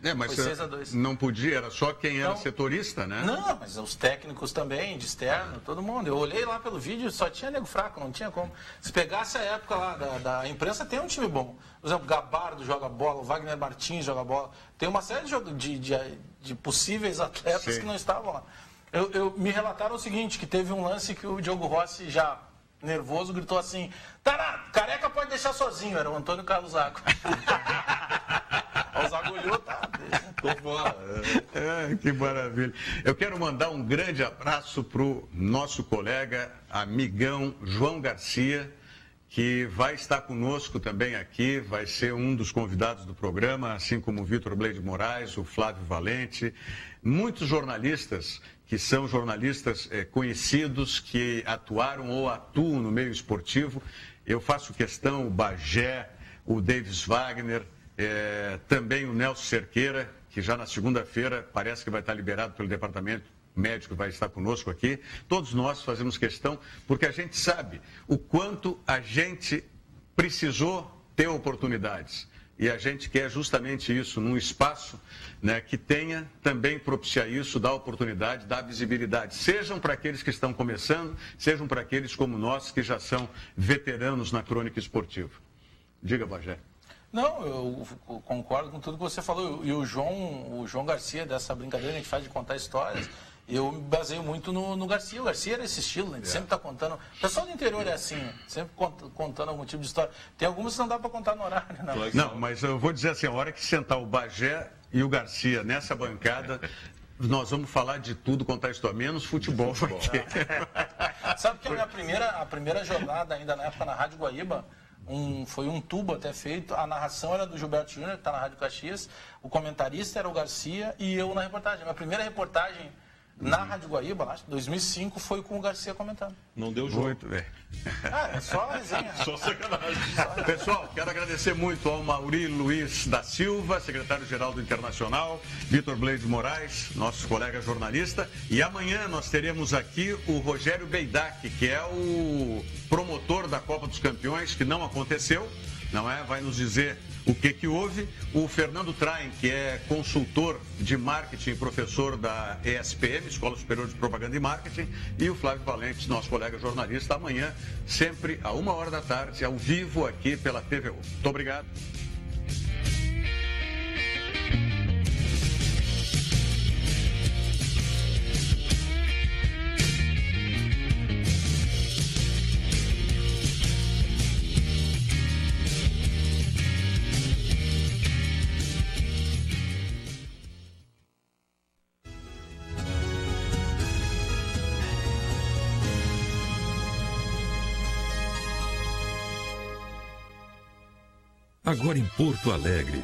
Speaker 6: Né?
Speaker 1: Mas
Speaker 6: foi 6-2.
Speaker 1: Não podia, era só quem era setorista, né?
Speaker 6: Não, mas os técnicos também, de externo, todo mundo. Eu olhei lá pelo vídeo, só tinha nego fraco, não tinha como. Se pegasse a época lá da imprensa, tem um time bom. Por exemplo, o Gabardo joga bola, o Wagner Martins joga bola. Tem uma série de possíveis atletas que não estavam lá. Me relataram o seguinte, que teve um lance que o Diogo Rossi já nervoso gritou assim: Tará, Careca pode deixar sozinho. Era o Antônio Carlos Zago. O Zago olhou, tá? Tô fora.
Speaker 1: Que maravilha. Eu quero mandar um grande abraço pro nosso colega, amigão João Garcia, que vai estar conosco também aqui, vai ser um dos convidados do programa, assim como o Vitor Bleide Moraes, o Flávio Valente, muitos jornalistas que são jornalistas conhecidos, que atuaram ou atuam no meio esportivo. Eu faço questão, o Bagé, o Davis Wagner, também o Nelson Cerqueira, que já na segunda-feira parece que vai estar liberado pelo departamento médico, vai estar conosco aqui. Todos nós fazemos questão, porque a gente sabe o quanto a gente precisou ter oportunidades. E a gente quer justamente isso, num espaço, né, que tenha também propiciar isso, dar oportunidade, dar visibilidade. Sejam para aqueles que estão começando, sejam para aqueles como nós, que já são veteranos na crônica esportiva. Diga, Bagé.
Speaker 6: Não, eu concordo com tudo que você falou. E o João Garcia, dessa brincadeira que a gente faz de contar histórias, eu me baseio muito no Garcia. O Garcia era esse estilo, né? Ele sempre está contando. O pessoal do interior é assim, sempre contando algum tipo de história. Tem algumas que não dá para contar no horário, não.
Speaker 1: Não, mas eu vou dizer assim, a hora que sentar o Bagé e o Garcia nessa bancada, nós vamos falar de tudo, contar história, menos futebol.
Speaker 6: Sabe que a primeira jornada, ainda na época na Rádio Guaíba, foi um tubo até feito, a narração era do Gilberto Júnior, que está na Rádio Caxias, o comentarista era o Garcia e eu na reportagem. A minha primeira reportagem na Rádio Guaíba, lá, em 2005, foi com o Garcia comentando.
Speaker 4: Não deu jogo.
Speaker 1: Muito bem.
Speaker 6: É só resenha.
Speaker 4: Só sacanagem.
Speaker 1: Pessoal, quero agradecer muito ao Mauri Luiz da Silva, secretário-geral do Internacional, Vitor Bleide Moraes, nosso colega jornalista, e amanhã nós teremos aqui o Rogério Beidac, que é o promotor da Copa dos Campeões, que não aconteceu, não é? Vai nos dizer o que houve. O Fernando Traem, que é consultor de marketing e professor da ESPM, Escola Superior de Propaganda e Marketing, e o Flávio Valente, nosso colega jornalista, amanhã, sempre a 13h, ao vivo aqui pela TVU. Muito obrigado.
Speaker 8: Agora em Porto Alegre,